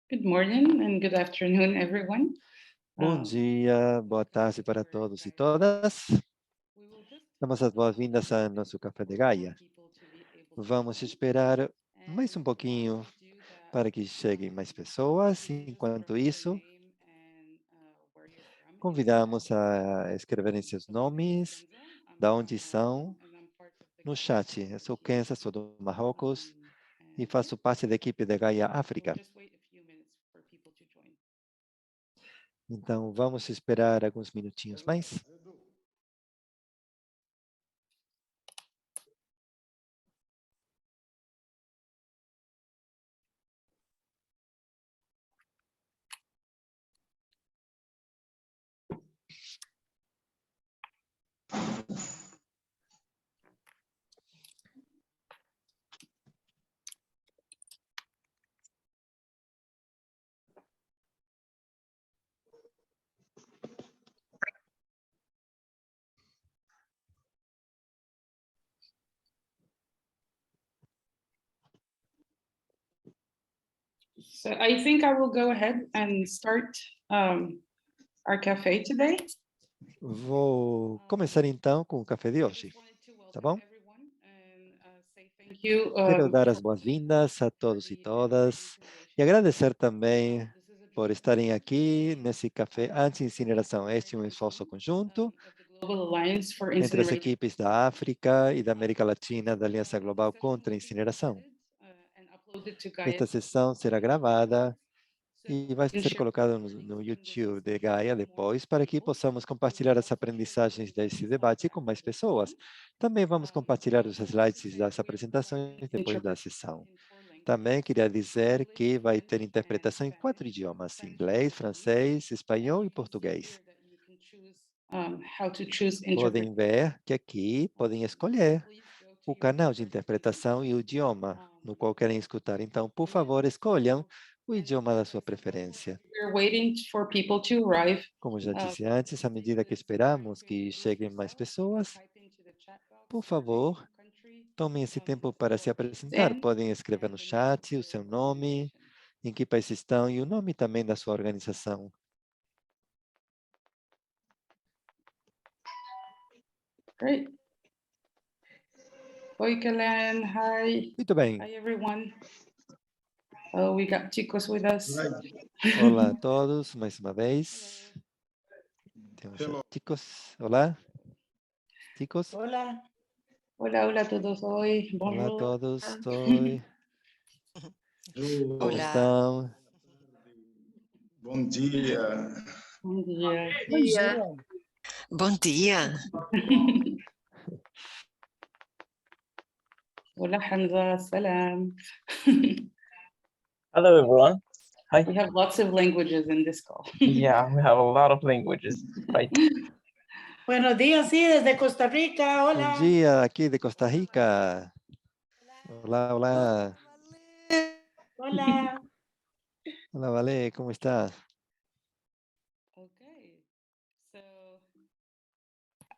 Good morning and good afternoon, everyone. Bom Um, dia, boa tarde para todos e todas. we will just Damos as boas-vindas ao nosso Café de more Gaia. people to be able to Vamos join. esperar mais And um while pouquinho we do that, para que cheguem mais pessoas. can you just put Enquanto your isso, name and where you're from in the chat? convidamos a escreverem seus So my name is nomes, Kenza. I'm da from onde Morocco são, and I'm part of the no Gaia chat. Eu family sou here. Kenza, sou do Marrocos e And yeah, faço parte da equipe da Gaia we'll África. just wait a few minutes for people to join. Então, vamos esperar alguns minutinhos mais. So I think I will go ahead and start our cafe today. Vou começar então com o café de I hoje, just wanted to tá welcome bom? everyone and say thank you Quero dar as for boas-vindas a for todos e the todas e incineration. agradecer também This is a por joint estarem effort aqui between nesse café anti-incineração. Este é um American esforço team conjunto of the Global Alliance for entre as Incineration. equipes da África e da América Um, Latina da Aliança this Global session contra will a be Incineração. recorded and uploaded to Gaia Esta sessão será YouTube. gravada So e we vai can ser share colocada the learnings no from this YouTube de discussion Gaia with more depois, para que people. possamos We will compartilhar as also share the aprendizagens recording desse slides debate com mais after the pessoas. session. Também vamos compartilhar I os also want to slides say das that we are apresentações currently depois da interpreting sessão. in four Também languages: queria dizer English, que vai ter French, and interpretação em quatro Spanish. idiomas: French and inglês, Portuguese. francês, And espanhol you e can see português. here that you can choose how to choose interpret. Podem ver que aqui podem escolher Please go to o your canal de preferred language. interpretação e o idioma no qual querem escutar. Então, por And yeah, favor, escolham so o and idioma da sua as preferência. we're waiting for people to arrive, Como já disse antes, please à take medida que this time esperamos to que introduce cheguem mais yourself. You can pessoas, type into the chat por box your name, favor, your country, tomem esse tempo the para se language it's apresentar. in, Podem escrever no and the name of chat o your seu nome, organization. em que país estão e o nome também da sua organização. Great. Oi, Kellen. Hi. Muito bem. Hi, everyone. Oh, we got chicos with us. Olá a todos, mais uma vez. Temos a Hello. chicos. Olá, chicos. Hola. Hola, hola a todos. Oi. Olá a Bonjour. todos. Oi, como Hola. estão? Bom dia. Bom dia. Bom dia. Bom dia. Hola, Hamza. Salam. Hello, everyone. Hi. We have lots of languages in this call. Yeah, we have a lot of languages, right? Buenos días, sí, desde Costa Rica. Bom Hola. dia, aqui de Costa Rica. Olá, olá. Hola. Olá, Vale, como está? Okay. So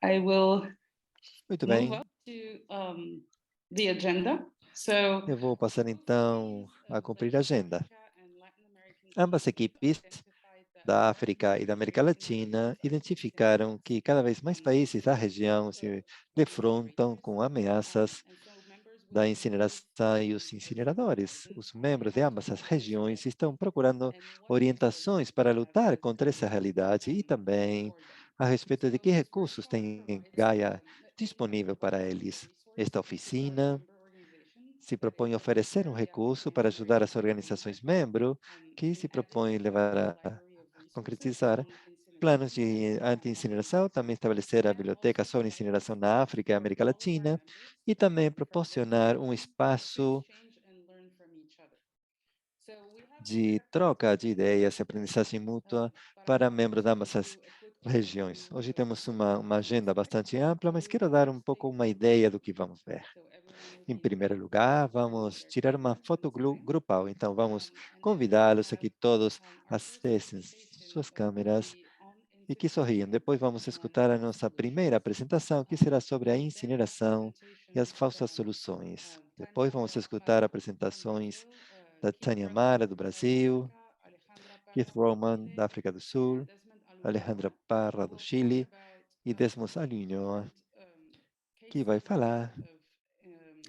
I will Muito move bem. up to the agenda. So Eu vou passar both então teams a of cumprir a the agenda. Africa and Latin American Ambas teams equipes identified that da more and more África e da América countries in the Latina process of identificaram incinerators que cada vez mais países da face região the se regulatory defrontam risk. com ameaças And so members da within the group incineração e os are trying to incineradores. Os identify membros de how to ambas as manage this regiões risk estão procurando and what orientações resources we para have lutar as contra essa Gaia realidade e também for them. a respeito de So que this recursos virtual tem provides Gaia let me disponível para provide a eles. resource Esta for the oficina member organizations se that propõe a is a oferecer um area of recurso para ajudar as incineration organizações management membro que and se add to propõem levar the a library of resources concretizar on planos incineration de on the anti-incineração, internet também estabelecer a and biblioteca also sobre provide incineração na África e for América all of our Latina, members e também from this proporcionar um platform to espaço exchange and learn from each other. So we have de other troca de ideias e topics, aprendizagem mútua but I para wanted membros de ambas to as do a quick regiões. overview Hoje of temos uma what to agenda expect bastante ampla, mas and quero dar to um stay pouco uma focused. ideia do que vamos ver. So everyone will Em be primeiro lugar, sharing vamos their tirar uma camera in foto this time. grupal. Então, vamos And then we will convidá-los a have que todos our first acessem presentation suas câmeras be on e que sorriam. incineration Depois vamos and escutar a false nossa primeira solutions. apresentação, que será sobre a Then we have incineração e as presentations falsas from soluções. Tânia Depois vamos Mara escutar Amaral from apresentações Brazil, da Kim Tânia Brunner Mara, do from South Brasil, Africa, Keith Roman, da África do Sul, Alejandra Parra, do Chile, e Desmos Alinho, que vai falar,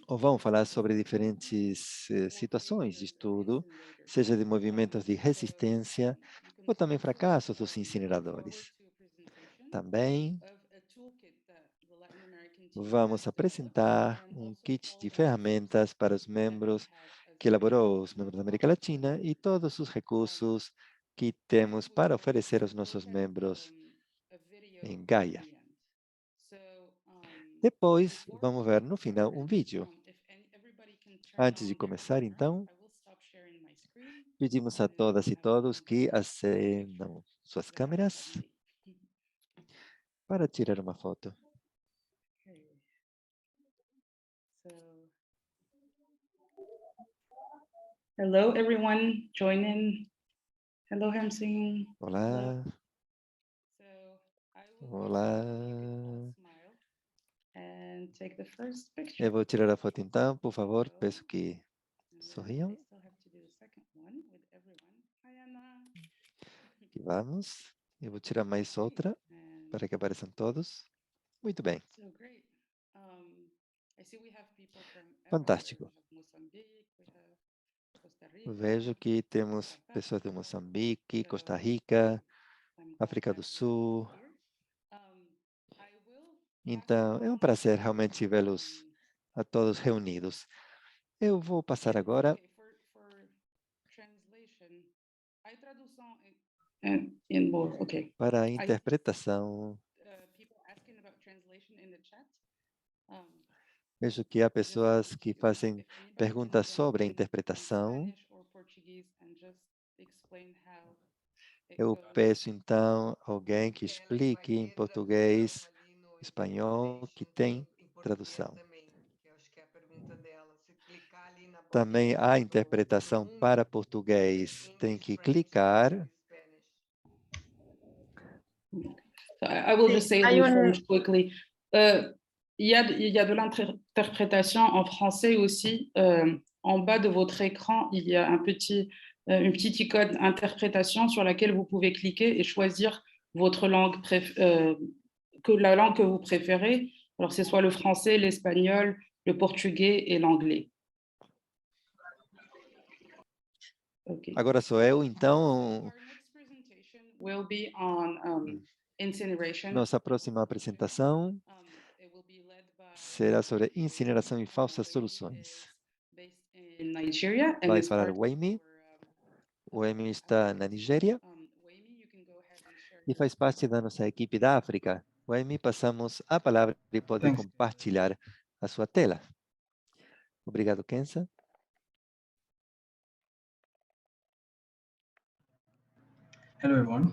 ou vão falar sobre diferentes situações de estudo, seja de movimentos de resistência, ou também fracassos dos incineradores. Também vamos apresentar um kit de ferramentas para os membros que elaborou os membros da América Latina e todos os recursos que temos para oferecer aos nossos membros em Gaia. Depois, vamos ver no final um vídeo. Antes de começar, então, pedimos a todas e todos que acendam suas câmeras para tirar uma foto. Hello, everyone. Join in. Hello, Hamsing. Olá, olá. And take the first picture. Eu vou tirar a foto então, por favor, peço que sorriam. I still have to do the second one with everyone. Hi, Anna. Aqui vamos. Eu vou tirar mais outra And para que apareçam todos. Muito bem. so great. I see we have people from Fantástico. everywhere. We have Mozambique, we have Costa Rica. Vejo que temos pessoas de Moçambique, Costa Rica, I'm África glad do that Sul. you're here. I will Então, é um prazer realmente vê-los a todos reunidos. Eu vou passar agora Okay, for translation, hay tradução in both. Okay. para a interpretação. People asking about translation in the chat. Vejo que há Just pessoas que if fazem anybody perguntas can sobre a jump in interpretação. Spanish or Portuguese and just explain how it Eu goes. peço então alguém que explique em português, espanhol, que tem tradução. Também há interpretação para português. Tem que clicar. So I will just say it Hay in un- French quickly. Il y a de l'interprétation en français aussi. En bas de votre écran, il y a une petite icône interprétation sur laquelle vous pouvez cliquer et choisir votre langue la langue que vous préférez. Alors, c'est soit le français, l'espagnol, le portugais et l'anglais. Okay. Agora sou eu, então. Our next presentation will be on incineration. Nossa próxima apresentação It will be led by será sobre incineração e falsas soluções. based in Nigeria and Vai is falar part o Amy. of O Amy está na Nigéria Wayme, you can go ahead and share e faz parte da nossa equipe da África. O Amy, passamos a palavra e pode Thanks. compartilhar a sua tela. Obrigado, Kenza. Hello, everyone.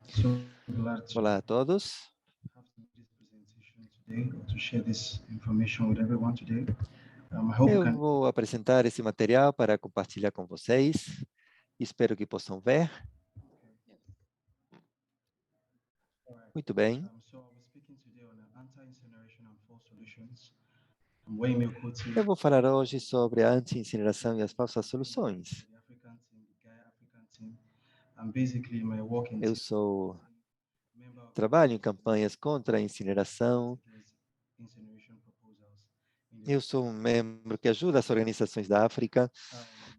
So glad to Olá a todos. have this presentation today, or to share this information with everyone today. I hope you Eu can. vou apresentar esse material para compartilhar com vocês. Espero que possam ver. Muito bem. So I'll be speaking today on anti-incineration and false solutions. I'm Wayne Okuti, Eu vou falar hoje sobre a anti-incineração e as falsas soluções. the African team, the Gaia African team. And basically my work in Eu sou member of trabalho em campanhas contra a incineração. incineration proposals. In the, Eu sou um membro que ajuda as organizações da África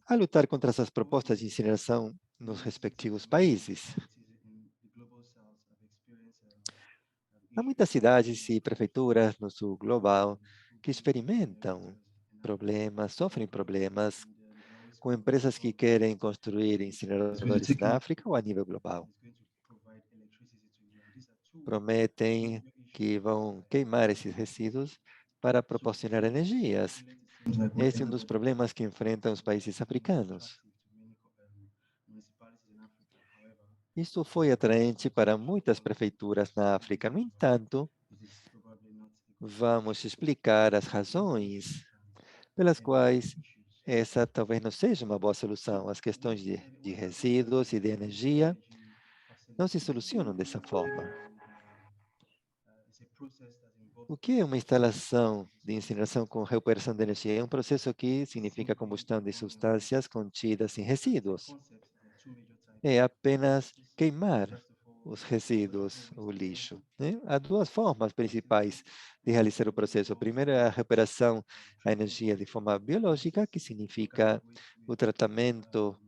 a lutar contra essas propostas de incineração nos respectivos países. in the global south, I've experienced Há muitas cidades e prefeituras no sul global que experimentam problemas, sofrem problemas com empresas que querem construir incineradores na África ou a nível global. Prometem que vão queimar esses resíduos para proporcionar energias. Esse é um dos problemas que enfrentam os países africanos. Isso foi atraente para muitas prefeituras na África. No entanto, vamos explicar as razões pelas quais essa talvez não seja uma boa solução. As questões de resíduos e de energia não se solucionam dessa forma. O que é uma instalação de incineração com recuperação de energia? É um processo que significa combustão de substâncias contidas em resíduos. É apenas queimar os resíduos, o lixo, né? Há duas formas principais de realizar o processo. Primeiro é a recuperação da energia de forma biológica, que significa o tratamento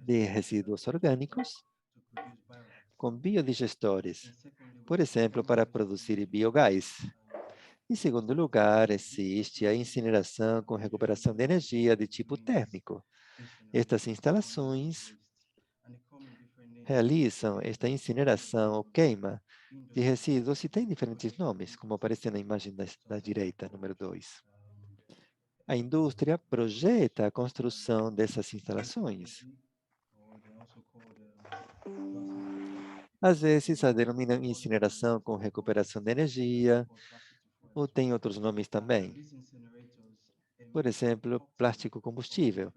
de resíduos orgânicos com biodigestores, por exemplo, para produzir biogás. Em segundo lugar, existe a incineração com recuperação de energia de tipo térmico. Estas instalações realizam esta incineração ou queima de resíduos e têm diferentes nomes, como aparece na imagem da direita, número 2. A indústria projeta a construção dessas instalações. Às vezes, a denominam incineração com recuperação de energia, ou tem outros nomes também. Por exemplo, plástico combustível.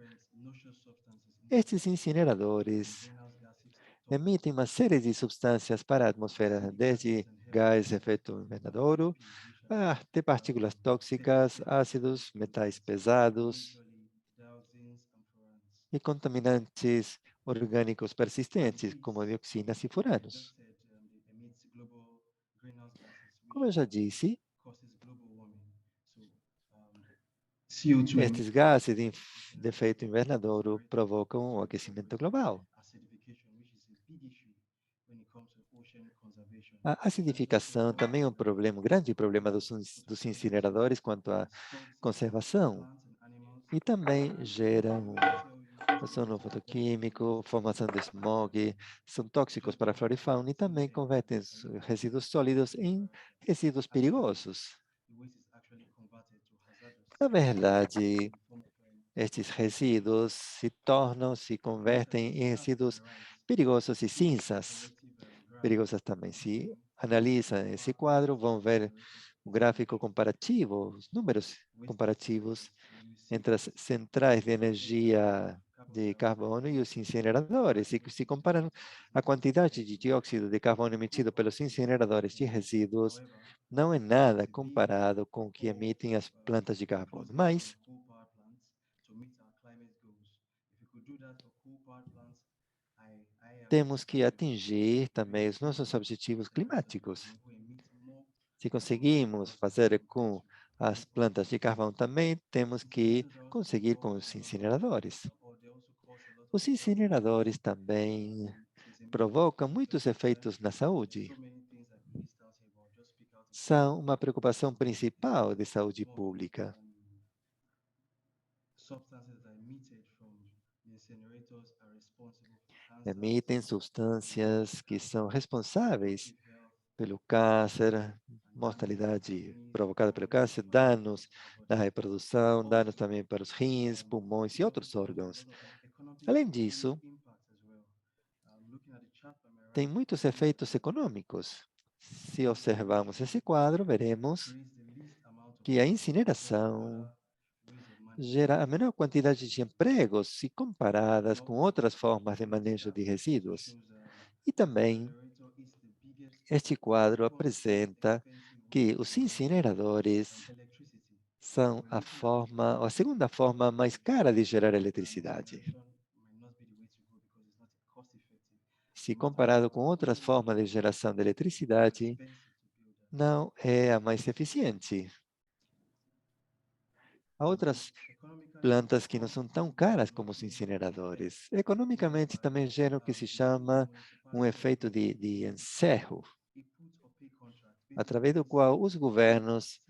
Estes incineradores emitem uma série de substâncias para a atmosfera, desde gás de efeito invernadouro, até partículas tóxicas, ácidos, metais pesados e contaminantes orgânicos persistentes, como dioxinas e furanos. Como eu já disse, estes gases de efeito invernadouro provocam o aquecimento global. A acidificação também é um problema, um grande problema dos incineradores quanto à conservação. E também gera ozono fotoquímico, formação de smog, são tóxicos para a flora e fauna e também convertem os resíduos sólidos em resíduos perigosos. Na verdade, estes resíduos se convertem em resíduos perigosos e cinzas perigosas também. Se analisam esse quadro, vão ver o gráfico comparativo, os números comparativos entre as centrais de energia de carbono e os incineradores. E se comparam a quantidade de dióxido de carbono emitido pelos incineradores de resíduos, não é nada comparado com o que emitem as plantas de carbono. Mas temos que atingir também os nossos objetivos climáticos. Se conseguimos fazer com as plantas de carvão também, temos que conseguir com os incineradores. Os incineradores também provocam muitos efeitos na saúde. São uma preocupação principal de saúde pública. Emitem substâncias que são responsáveis pelo câncer, mortalidade provocada pelo câncer, danos na reprodução, danos também para os rins, pulmões e outros órgãos. Além disso, tem muitos efeitos econômicos. Se observarmos esse quadro, veremos que a incineração gera a menor quantidade de empregos se comparadas com outras formas de manejo de resíduos. E também, este quadro apresenta que os incineradores são a segunda forma mais cara de gerar eletricidade. Se comparado com outras formas de geração de eletricidade, não é a mais eficiente. Há outras plantas que não são tão caras como os incineradores. Economicamente, também geram o que se chama um efeito de encerro, através do qual os governos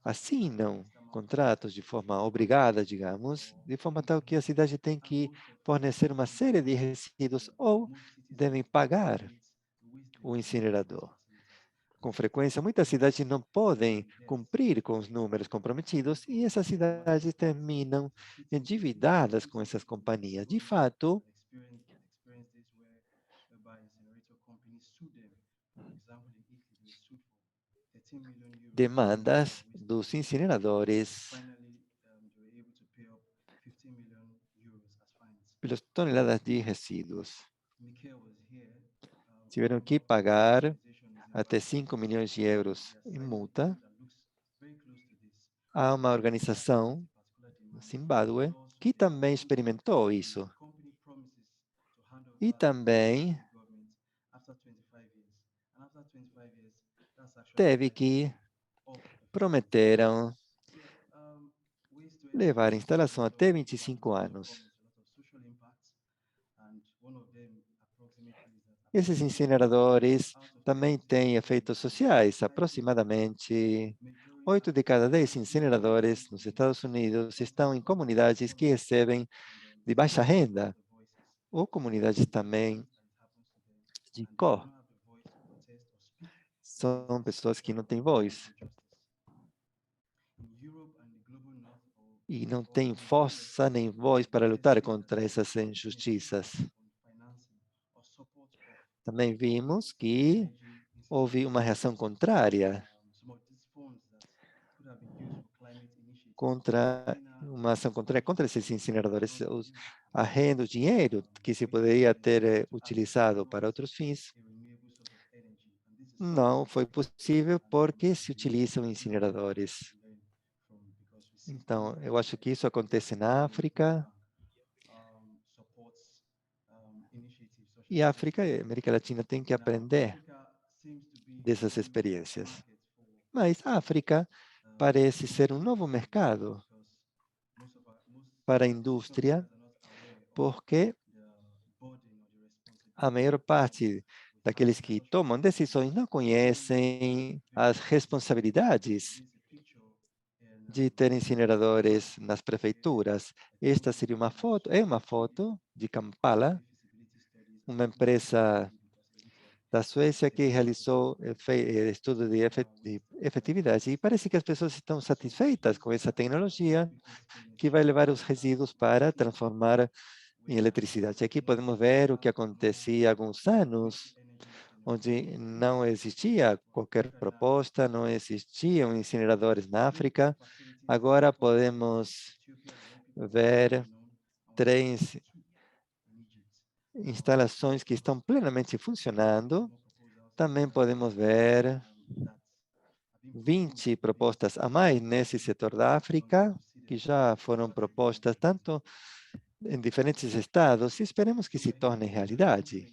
assinam contratos de forma obrigada, digamos, de forma tal que a cidade tem que fornecer uma série de resíduos ou devem pagar o incinerador. Com frequência, muitas cidades não podem cumprir com os números comprometidos e essas cidades terminam endividadas com essas companhias. De fato, demandas dos incineradores pelas toneladas de resíduos. Tiveram que pagar até 5 milhões de euros em multa. Há uma organização no Zimbábue que também experimentou isso. E também teve que prometeram levar a instalação até 25 anos. Esses incineradores também têm efeitos sociais. Aproximadamente 8 de cada 10 incineradores nos Estados Unidos estão em comunidades que recebem de baixa renda, ou comunidades também de cor. São pessoas que não têm voz e não têm força nem voz para lutar contra essas injustiças. Também vimos que houve uma reação contrária contra esses incineradores. A renda, o dinheiro que se poderia ter utilizado para outros fins, não foi possível porque se utilizam incineradores. Então, eu acho que isso acontece na África. E a África e a América Latina têm que aprender dessas experiências. Mas a África parece ser um novo mercado para a indústria, porque a maior parte daqueles que tomam decisões não conhecem as responsabilidades de ter incineradores nas prefeituras. Esta seria uma foto, é uma foto de Kampala, uma empresa da Suécia que realizou estudo de efetividade e parece que as pessoas estão satisfeitas com essa tecnologia que vai levar os resíduos para transformar em eletricidade. Aqui podemos ver o que acontecia há alguns anos, onde não existia qualquer proposta, não existiam incineradores na África. Agora podemos ver 3 instalações que estão plenamente funcionando. Também podemos ver 20 propostas a mais nesse setor da África, que já foram propostas tanto em diferentes estados e esperemos que se tornem realidade.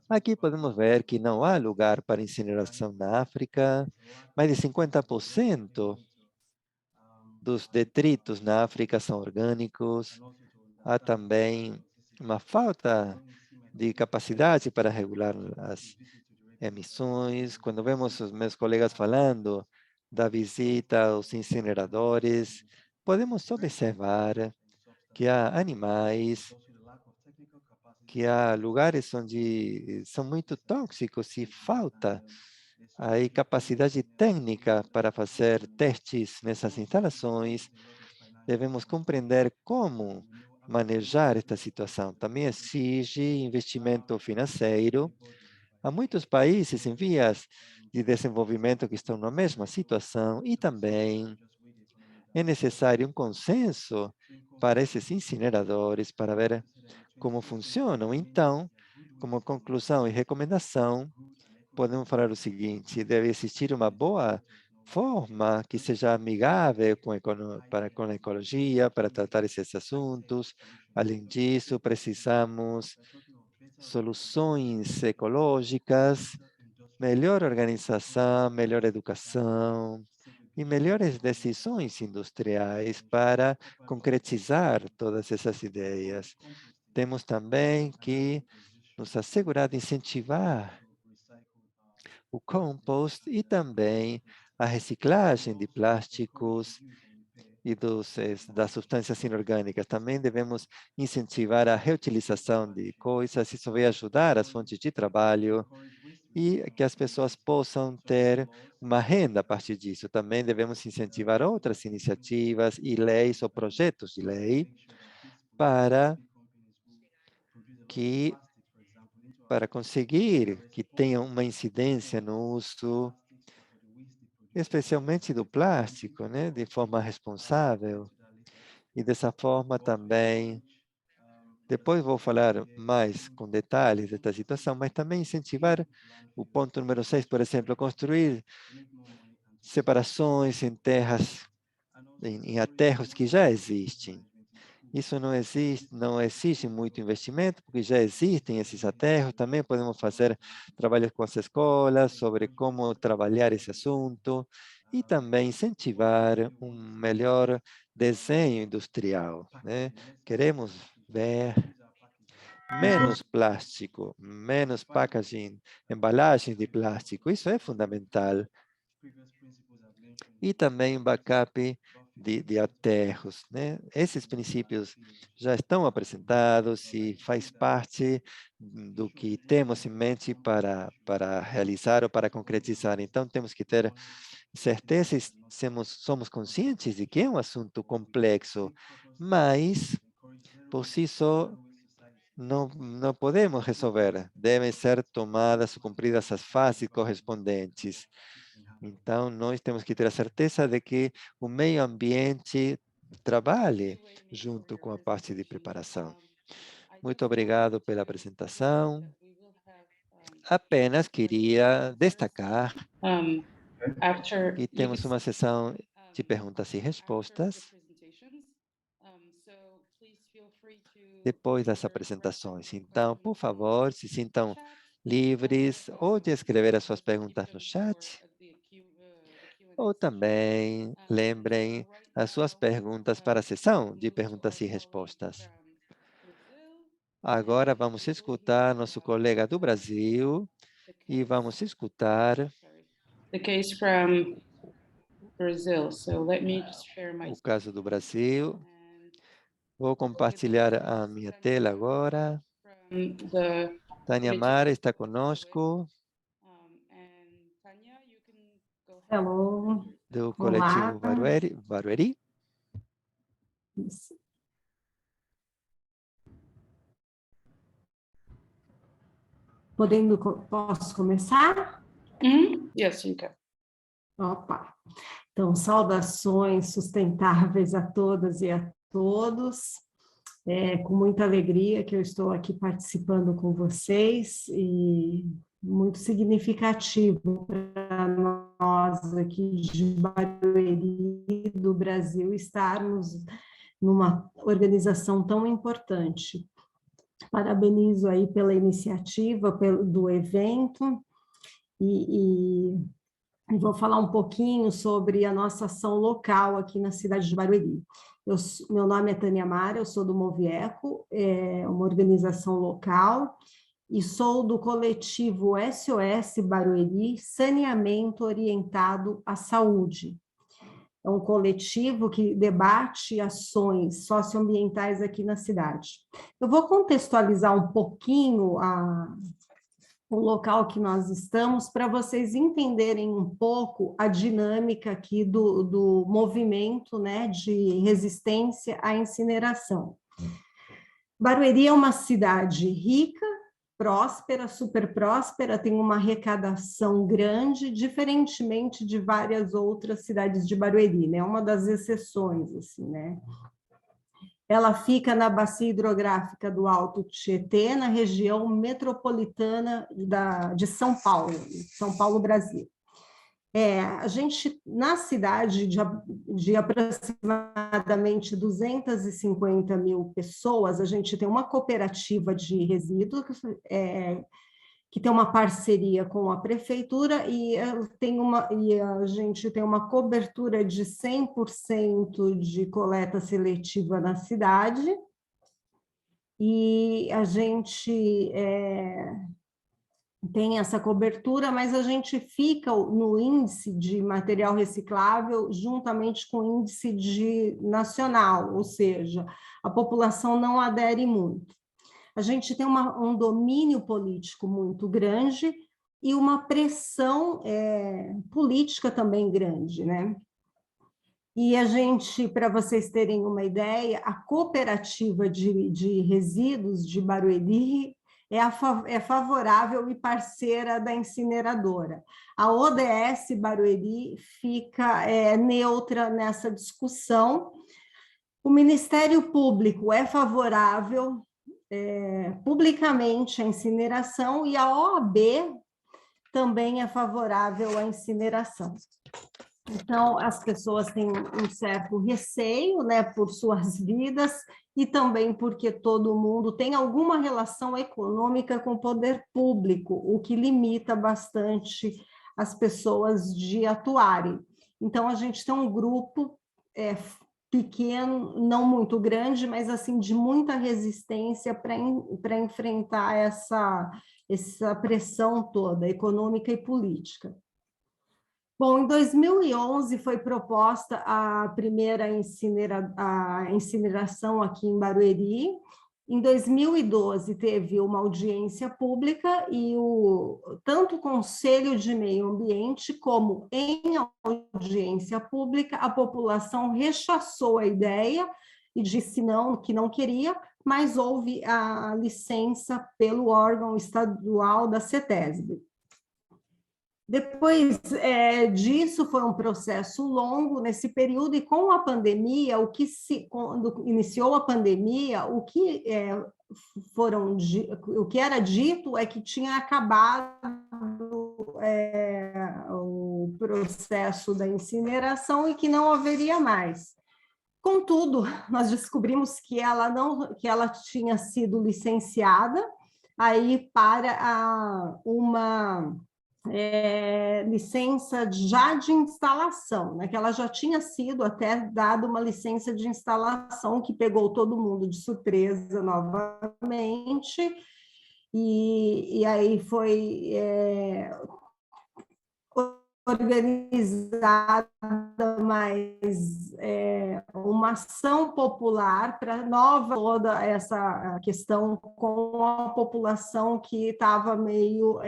Aqui podemos ver que não há lugar para incineração na África. Mais de 50% dos detritos na África são orgânicos. Há também uma falta de capacidade para regular as emissões. Quando vemos os meus colegas falando da visita aos incineradores, podemos observar que há animais, que há lugares onde são muito tóxicos e falta aí capacidade técnica para fazer testes nessas instalações. Devemos compreender como manejar esta situação. Também exige investimento financeiro. Há muitos países em vias de desenvolvimento que estão na mesma situação e também é necessário um consenso para esses incineradores, para ver como funcionam. Então, como conclusão e recomendação, podemos falar o seguinte: deve existir uma boa forma que seja amigável com a ecologia, para tratar esses assuntos. Além disso, precisamos soluções ecológicas, melhor organização, melhor educação e melhores decisões industriais para concretizar todas essas ideias. Temos também que nos assegurar de incentivar o compost e também a reciclagem de plásticos e das substâncias inorgânicas. Também devemos incentivar a reutilização de coisas. Isso vai ajudar as fontes de trabalho e que as pessoas possam ter uma renda a partir disso. Também devemos incentivar outras iniciativas e leis ou projetos de lei que para conseguir que tenha uma incidência no uso, especialmente do plástico, de forma responsável. E dessa forma também Depois vou falar mais com detalhes desta situação, mas também incentivar o ponto número 6, por exemplo, construir separações em terras, em aterros que já existem. Isso não existe muito investimento, porque já existem esses aterros. Também podemos fazer trabalhos com as escolas sobre como trabalhar esse assunto e também incentivar um melhor desenho industrial, né? Queremos ver menos plástico, menos packaging, embalagens de plástico. Isso é fundamental. E também backup de aterros, né? Esses princípios já estão apresentados e faz parte do que temos em mente para realizar ou para concretizar. Então, temos que ter certeza e somos conscientes de que é um assunto complexo, mas, por si só, não podemos resolver. Devem ser tomadas ou cumpridas as fases correspondentes. Então, nós temos que ter a certeza de que o meio ambiente trabalhe junto com a parte de preparação. Muito obrigado pela apresentação. Apenas queria destacar que temos uma sessão de perguntas e respostas depois das apresentações. Então, por favor, se sintam livres ou de escrever as suas perguntas no chat, ou também lembrem as suas perguntas para a sessão de perguntas e respostas. Agora vamos escutar nosso colega do Brasil e vamos escutar the case from Brazil. So let me just share my o caso do Brasil. Vou compartilhar a minha tela agora. screen. The Tânia Mara está conosco, and Tanya, you can go ahead. Hello. do Olá. coletivo Barueri. Isso. Posso começar? Yes, you can. Opa. Então, saudações sustentáveis a todas e a todos. É com muita alegria que eu estou aqui participando com vocês e muito significativo para nós aqui de Barueri, do Brasil, estarmos numa organização tão importante. Parabenizo aí pela iniciativa do evento e vou falar um pouquinho sobre a nossa ação local aqui na cidade de Barueri. Meu nome é Tânia Mara, eu sou do Movieco, é uma organização local, e sou do coletivo SOS Barueri, Saneamento Orientado à Saúde. É um coletivo que debate ações socioambientais aqui na cidade. Eu vou contextualizar um pouquinho o local que nós estamos para vocês entenderem um pouco a dinâmica aqui do movimento, né, de resistência à incineração. Barueri é uma cidade rica, próspera, super próspera, tem uma arrecadação grande, diferentemente de várias outras cidades de Barueri, né? Uma das exceções, assim, né? Ela fica na bacia hidrográfica do Alto Tietê, na região metropolitana de São Paulo, Brasil. A gente, na cidade de aproximadamente 250 mil pessoas, a gente tem uma cooperativa de resíduos, que tem uma parceria com a prefeitura e a gente tem uma cobertura de 100% de coleta seletiva na cidade, e a gente tem essa cobertura, mas a gente fica no índice de material reciclável juntamente com o índice nacional, ou seja, a população não adere muito. A gente tem um domínio político muito grande e uma pressão política também grande, né? E a gente, para vocês terem uma ideia, a cooperativa de resíduos de Barueri é favorável e parceira da incineradora. A ODS Barueri fica neutra nessa discussão. O Ministério Público é favorável publicamente a incineração e a OAB também é favorável à incineração. Então, as pessoas têm um certo receio, né, por suas vidas e também porque todo mundo tem alguma relação econômica com o poder público, o que limita bastante as pessoas de atuarem. Então, a gente tem um grupo pequeno, não muito grande, mas assim de muita resistência para enfrentar essa pressão toda, econômica e política. Bom, em 2011 foi proposta a primeira incineração aqui em Barueri. Em 2012 teve uma audiência pública e tanto o Conselho de Meio Ambiente como em audiência pública a população rechaçou a ideia e disse que não queria, mas houve a licença pelo órgão estadual da CETESB. Depois disso, foi um processo longo nesse período, e com a pandemia, quando iniciou a pandemia, o que era dito é que tinha acabado o processo da incineração e que não haveria mais. Contudo, nós descobrimos que ela tinha sido licenciada aí para uma licença já de instalação, né? Que ela já tinha sido até dada uma licença de instalação que pegou todo mundo de surpresa novamente, e aí foi organizada mais uma ação popular para toda essa questão com a população que estava meio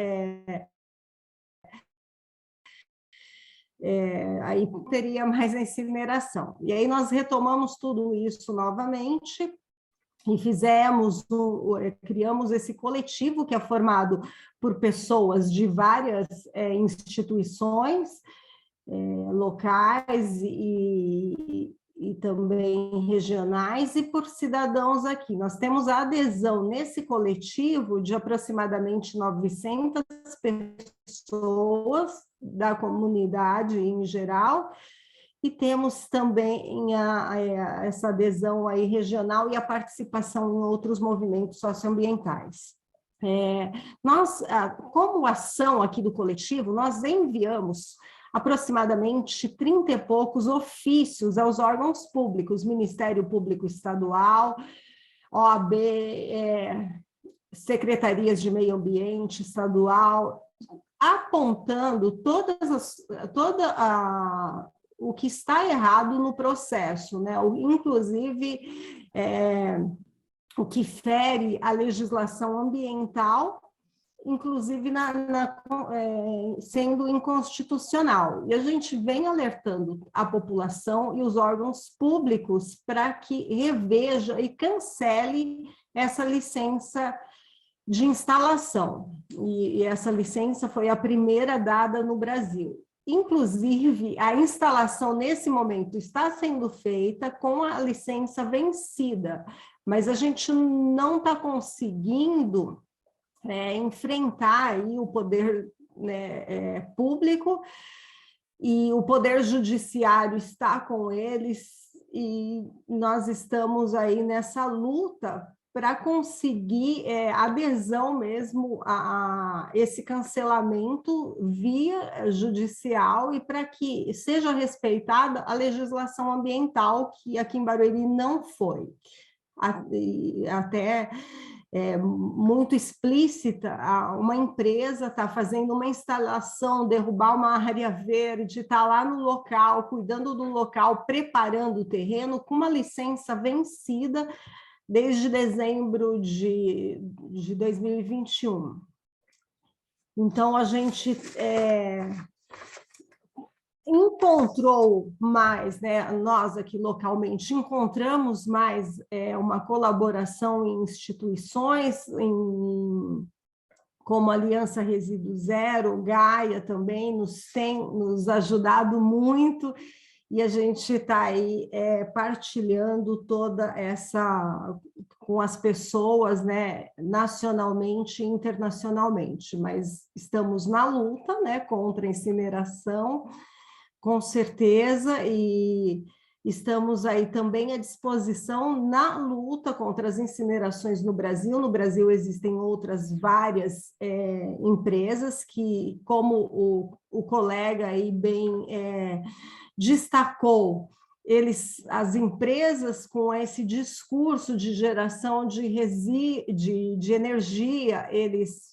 aí teria mais a incineração. E aí nós retomamos tudo isso novamente e criamos esse coletivo que é formado por pessoas de várias instituições locais e também regionais e por cidadãos aqui. Nós temos a adesão nesse coletivo de aproximadamente 900 pessoas da comunidade em geral, e temos também essa adesão aí regional e a participação em outros movimentos socioambientais. Nós, como ação aqui do coletivo, nós enviamos aproximadamente 30 e poucos ofícios aos órgãos públicos, Ministério Público Estadual, OAB, secretarias de meio ambiente estadual, apontando o que está errado no processo, né? Inclusive o que fere a legislação ambiental, inclusive sendo inconstitucional. E a gente vem alertando a população e os órgãos públicos para que reveja e cancele essa licença de instalação. E essa licença foi a primeira dada no Brasil. Inclusive, a instalação nesse momento está sendo feita com a licença vencida, mas a gente não está conseguindo enfrentar aí o poder público, e o poder judiciário está com eles, e nós estamos aí nessa luta para conseguir adesão mesmo a esse cancelamento via judicial e para que seja respeitada a legislação ambiental, que aqui em Barueri não foi. Até muito explícita, uma empresa está fazendo uma instalação, derrubar uma área verde, está lá no local, cuidando do local, preparando o terreno com uma licença vencida desde dezembro de 2021. Então, a gente encontrou mais, né, nós aqui localmente, encontramos mais uma colaboração em instituições, como a Aliança Resíduo Zero, Gaia também nos tem nos ajudado muito, e a gente está aí partilhando toda essa com as pessoas, né, nacionalmente e internacionalmente, mas estamos na luta, né, contra a incineração, com certeza, e estamos aí também à disposição na luta contra as incinerações no Brasil. No Brasil existem outras várias empresas que, como o colega aí bem destacou, as empresas com esse discurso de geração de energia, eles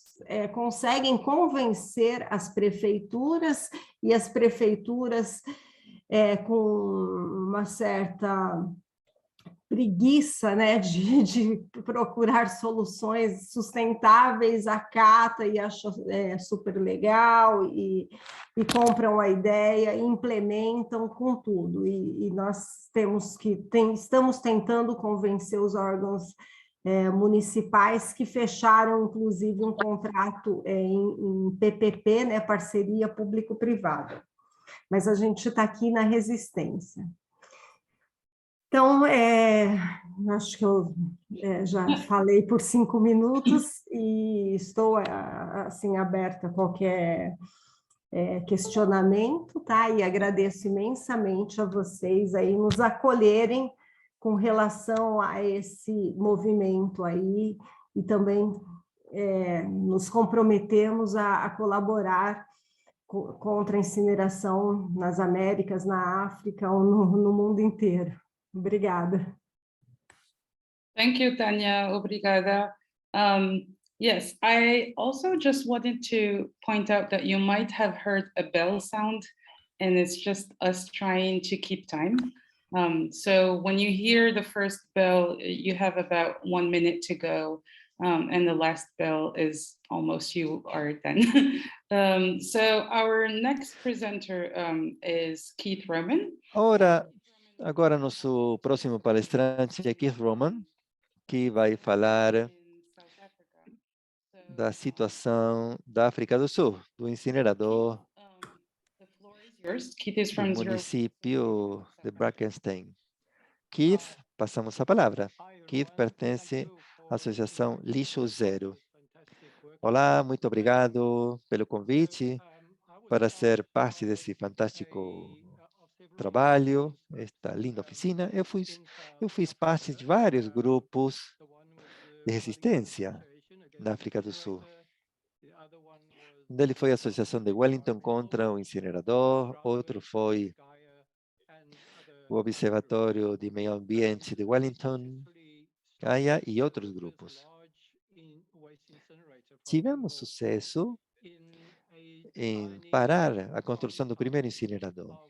conseguem convencer as prefeituras, e as prefeituras com uma certa preguiça, né, de procurar soluções sustentáveis, acata e acha super legal, e compram a ideia, e implementam com tudo. E nós estamos tentando convencer os órgãos municipais, que fecharam, inclusive, um contrato em PPP, né, parceria público-privada. Mas a gente está aqui na resistência. Então, acho que eu já falei por 5 minutos e estou assim, aberta a qualquer questionamento, tá? E agradeço imensamente a vocês aí nos acolherem com relação a esse movimento aí, e também nos comprometemos a colaborar contra a incineração nas Américas, na África ou no mundo inteiro. Obrigada. Thank you, Tanya. Obrigada. Yes, I also just wanted to point out that you might have heard a bell sound, and it's just us trying to keep time. So when you hear the first bell, you have about 1 minute to go, and the last bell is almost you are done. So our next presenter is Keith Roman. Agora, nosso próximo palestrante é Keith Roman, que vai falar da situação da África do Sul, do incinerador do município de Brackenstein. Keith, passamos a palavra. Keith pertence à Associação Lixo Zero. Olá, muito obrigado pelo convite para ser parte desse fantástico trabalho, esta linda oficina. Eu fiz parte de vários grupos de resistência na África do Sul. Um deles foi a Associação de Wellington contra o incinerador, outro foi o Observatório de Meio Ambiente de Wellington, Gaia e outros grupos. Tivemos sucesso em parar a construção do primeiro incinerador.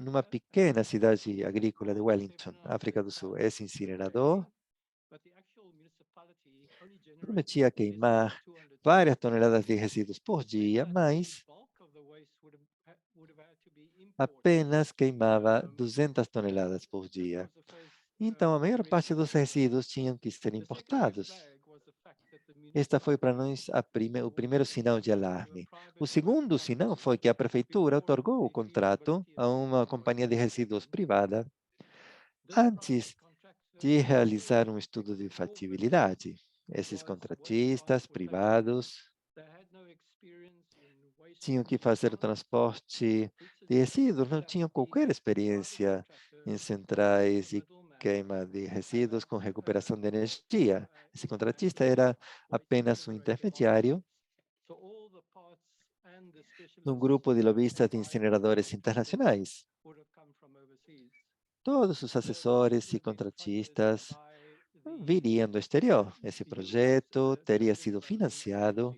Numa pequena cidade agrícola de Wellington, África do Sul. Esse incinerador prometia queimar várias toneladas de resíduos por dia, mas apenas queimava 200 toneladas por dia. Então, a maior parte dos resíduos tinham que ser importados. Esta foi para nós o primeiro sinal de alarme. O segundo sinal foi que a prefeitura otorgou o contrato a uma companhia de resíduos privada antes de realizar um estudo de factibilidade. Esses contratistas privados tinham que fazer o transporte de resíduos, não tinham qualquer experiência em centrais de queima de resíduos com recuperação de energia. Esse contratista era apenas um intermediário num grupo de lobistas de incineradores internacionais. Todos os assessores e contratistas viriam do exterior. Esse projeto teria sido financiado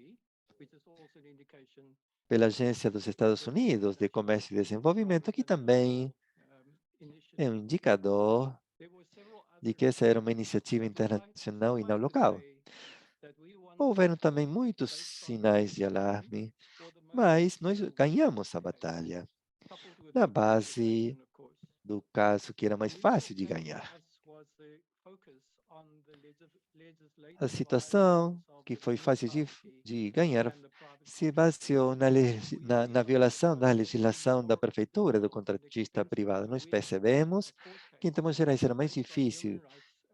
pela Agência dos Estados Unidos de Comércio e Desenvolvimento, que também é um indicador de que essa era uma iniciativa internacional e não local. Houveram também muitos sinais de alarme, mas nós ganhamos a batalha na base do caso que era mais fácil de ganhar. A situação, que foi fácil de ganhar, se baseou na violação da legislação da prefeitura, do contratista privado. Nós percebemos que, em termos gerais, era mais difícil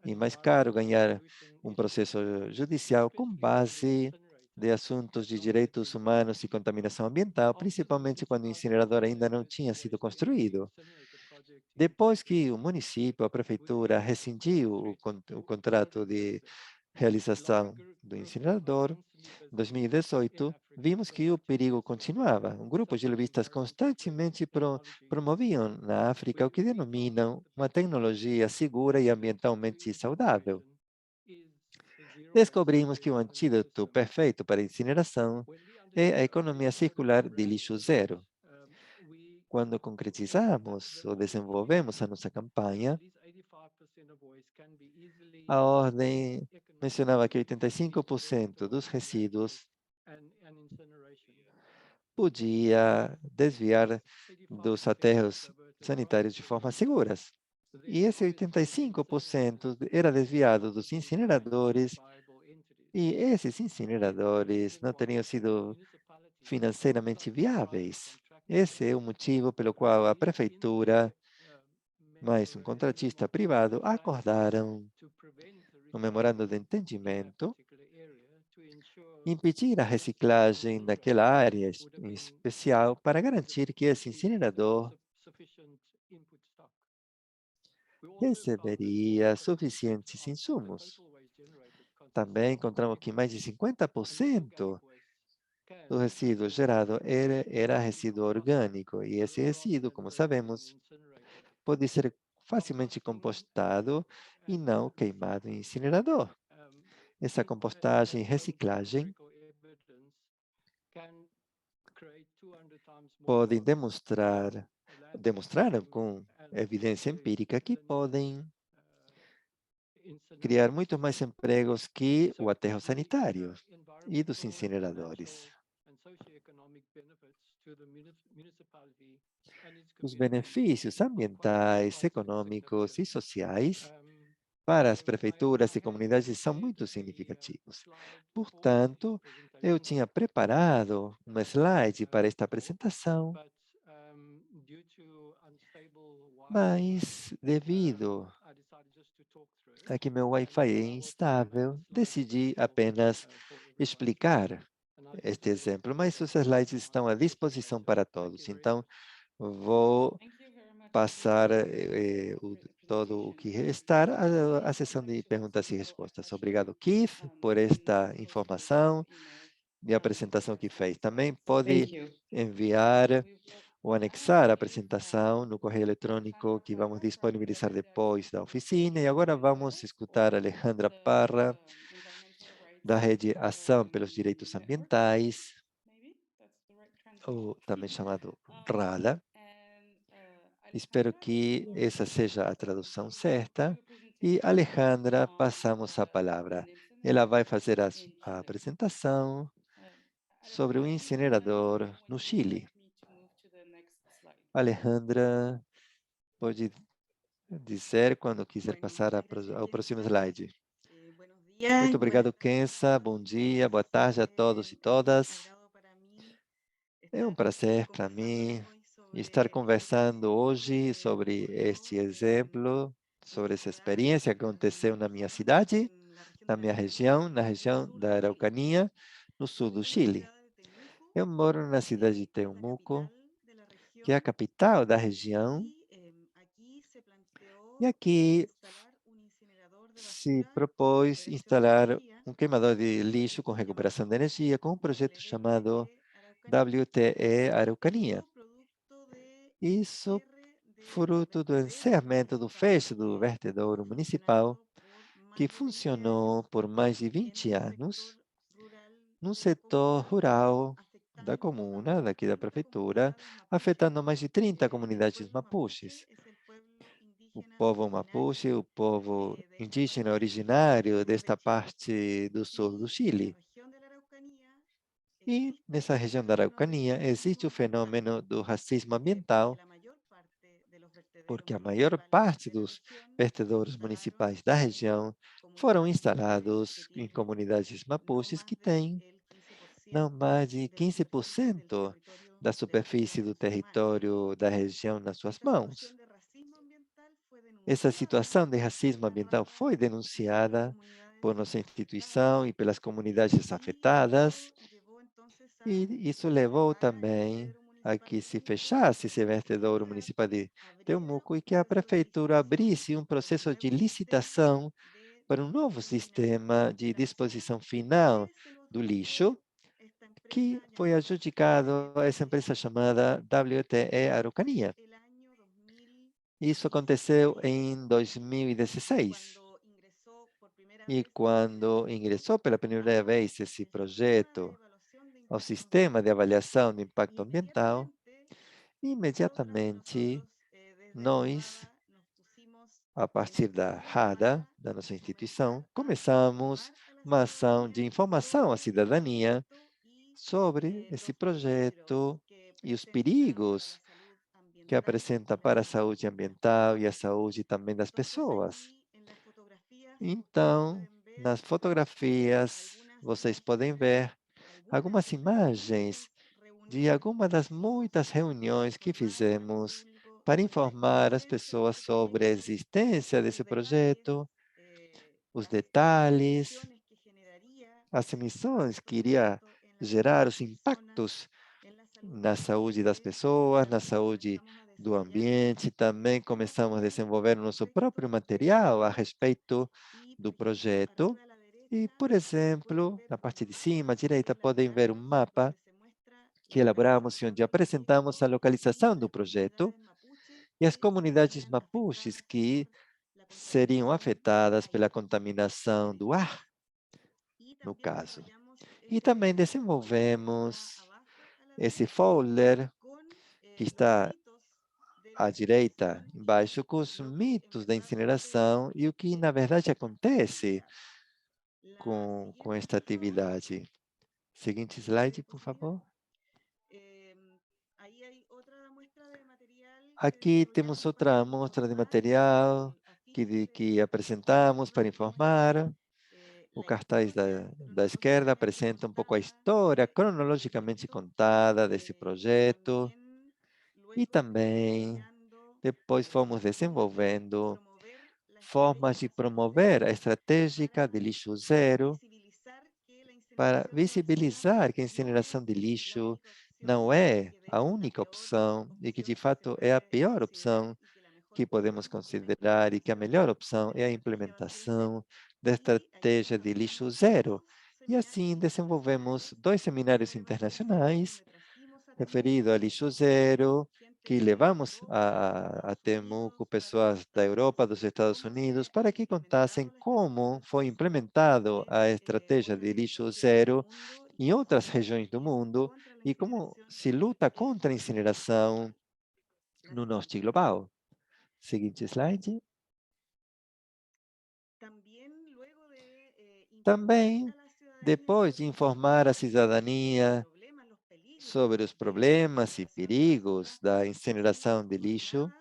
e mais caro ganhar um processo judicial com base de assuntos de direitos humanos e contaminação ambiental, principalmente quando o incinerador ainda não tinha sido construído. Depois que o município, a prefeitura, rescindiu o contrato de realização do incinerador, em 2018, vimos que o perigo continuava. Um grupo de lobistas constantemente promoviam na África o que denominam uma tecnologia segura e ambientalmente saudável. Descobrimos que o antídoto perfeito para a incineração é a economia circular de lixo zero. Quando concretizamos ou desenvolvemos a nossa campanha, a ordem mencionava que 85% dos resíduos podia desviar dos aterros sanitários de forma segura. E esse 85% era desviado dos incineradores, e esses incineradores não teriam sido financeiramente viáveis. Esse é o motivo pelo qual a prefeitura, mais um contratista privado, acordaram no memorando de entendimento impedir a reciclagem daquela área em especial para garantir que esse incinerador receberia suficientes insumos. Também encontramos que mais de 50% do resíduo gerado era resíduo orgânico, e esse resíduo, como sabemos, pode ser facilmente compostado e não queimado em incinerador. Essa compostagem e reciclagem podem demonstraram com evidência empírica que podem criar muito mais empregos que o aterro sanitário e dos incineradores. Os benefícios ambientais, econômicos e sociais para as prefeituras e comunidades são muito significativos. Portanto, eu tinha preparado uma slide para esta apresentação, mas devido a que meu Wi-Fi é instável, decidi apenas explicar este exemplo, mas os slides estão à disposição para todos. Então, vou passar todo o que restar à sessão de perguntas e respostas. Obrigado, Keith, por esta informação e apresentação que fez. Também pode enviar ou anexar a apresentação no correio eletrônico que vamos disponibilizar depois da oficina. E agora vamos escutar a Alejandra Parra, da Rede Ação pelos Direitos Ambientais, ou também chamado RALA. Espero que essa seja a tradução certa. E Alejandra, passamos a palavra. Ela vai fazer a apresentação sobre o incinerador no Chile. Alejandra, pode dizer quando quiser passar ao próximo slide. Muito obrigado, Kenza. Bom dia, boa tarde a todos e todas. É um prazer para mim estar conversando hoje sobre este exemplo, sobre essa experiência que aconteceu na minha cidade, na minha região, na região da Araucanía, no sul do Chile. Eu moro na cidade de Temuco, que é a capital da região, e aqui se propôs instalar um queimador de lixo com recuperação de energia com um projeto chamado WTE Araucanía. Isso fruto do encerramento do fecho do vertedouro municipal, que funcionou por mais de 20 anos no setor rural da comuna, daqui da prefeitura, afetando mais de 30 comunidades mapuches. O povo mapuche, o povo indígena originário desta parte do sul do Chile. E nessa região da Araucanía existe o fenômeno do racismo ambiental, porque a maior parte dos vertedouros municipais da região foram instalados em comunidades mapuches que têm não mais de 15% da superfície do território da região nas suas mãos. Essa situação de racismo ambiental foi denunciada por nossa instituição e pelas comunidades afetadas, e isso levou também a que se fechasse esse vertedouro municipal de Temuco e que a prefeitura abrisse um processo de licitação para um novo sistema de disposição final do lixo, que foi adjudicado a essa empresa chamada WTE Araucanía. Isso aconteceu em 2016. E quando ingressou pela primeira vez esse projeto ao sistema de avaliação do impacto ambiental, imediatamente nós, a partir da RADA, da nossa instituição, começamos uma ação de informação à cidadania sobre esse projeto e os perigos que apresenta para a saúde ambiental e a saúde também das pessoas. Então, nas fotografias, vocês podem ver algumas imagens de algumas das muitas reuniões que fizemos para informar as pessoas sobre a existência desse projeto, os detalhes, as emissões que iria gerar, os impactos na saúde das pessoas, na saúde do ambiente. Também começamos a desenvolver o nosso próprio material a respeito do projeto. E, por exemplo, na parte de cima, à direita, podem ver um mapa que elaboramos e onde apresentamos a localização do projeto e as comunidades mapuches que seriam afetadas pela contaminação do ar, no caso. E também desenvolvemos esse folder que está à direita, embaixo, com os mitos da incineração e o que, na verdade, acontece com esta atividade. Seguinte slide, por favor. Aqui temos outra amostra de material que apresentamos para informar. O cartaz da esquerda apresenta um pouco a história cronologicamente contada desse projeto. E também, depois fomos desenvolvendo formas de promover a estratégia de lixo zero para visibilizar que a incineração de lixo não é a única opção e que, de fato, é a pior opção que podemos considerar e que a melhor opção é a implementação da estratégia de lixo zero. E assim desenvolvemos 2 seminários internacionais referidos a lixo zero, que levamos a Temuco pessoas da Europa, dos Estados Unidos, para que contassem como foi implementado a estratégia de lixo zero em outras regiões do mundo e como se luta contra a incineração no norte global. Seguinte slide. Também, depois de informar a cidadania sobre os problemas e perigos da incineração de lixo,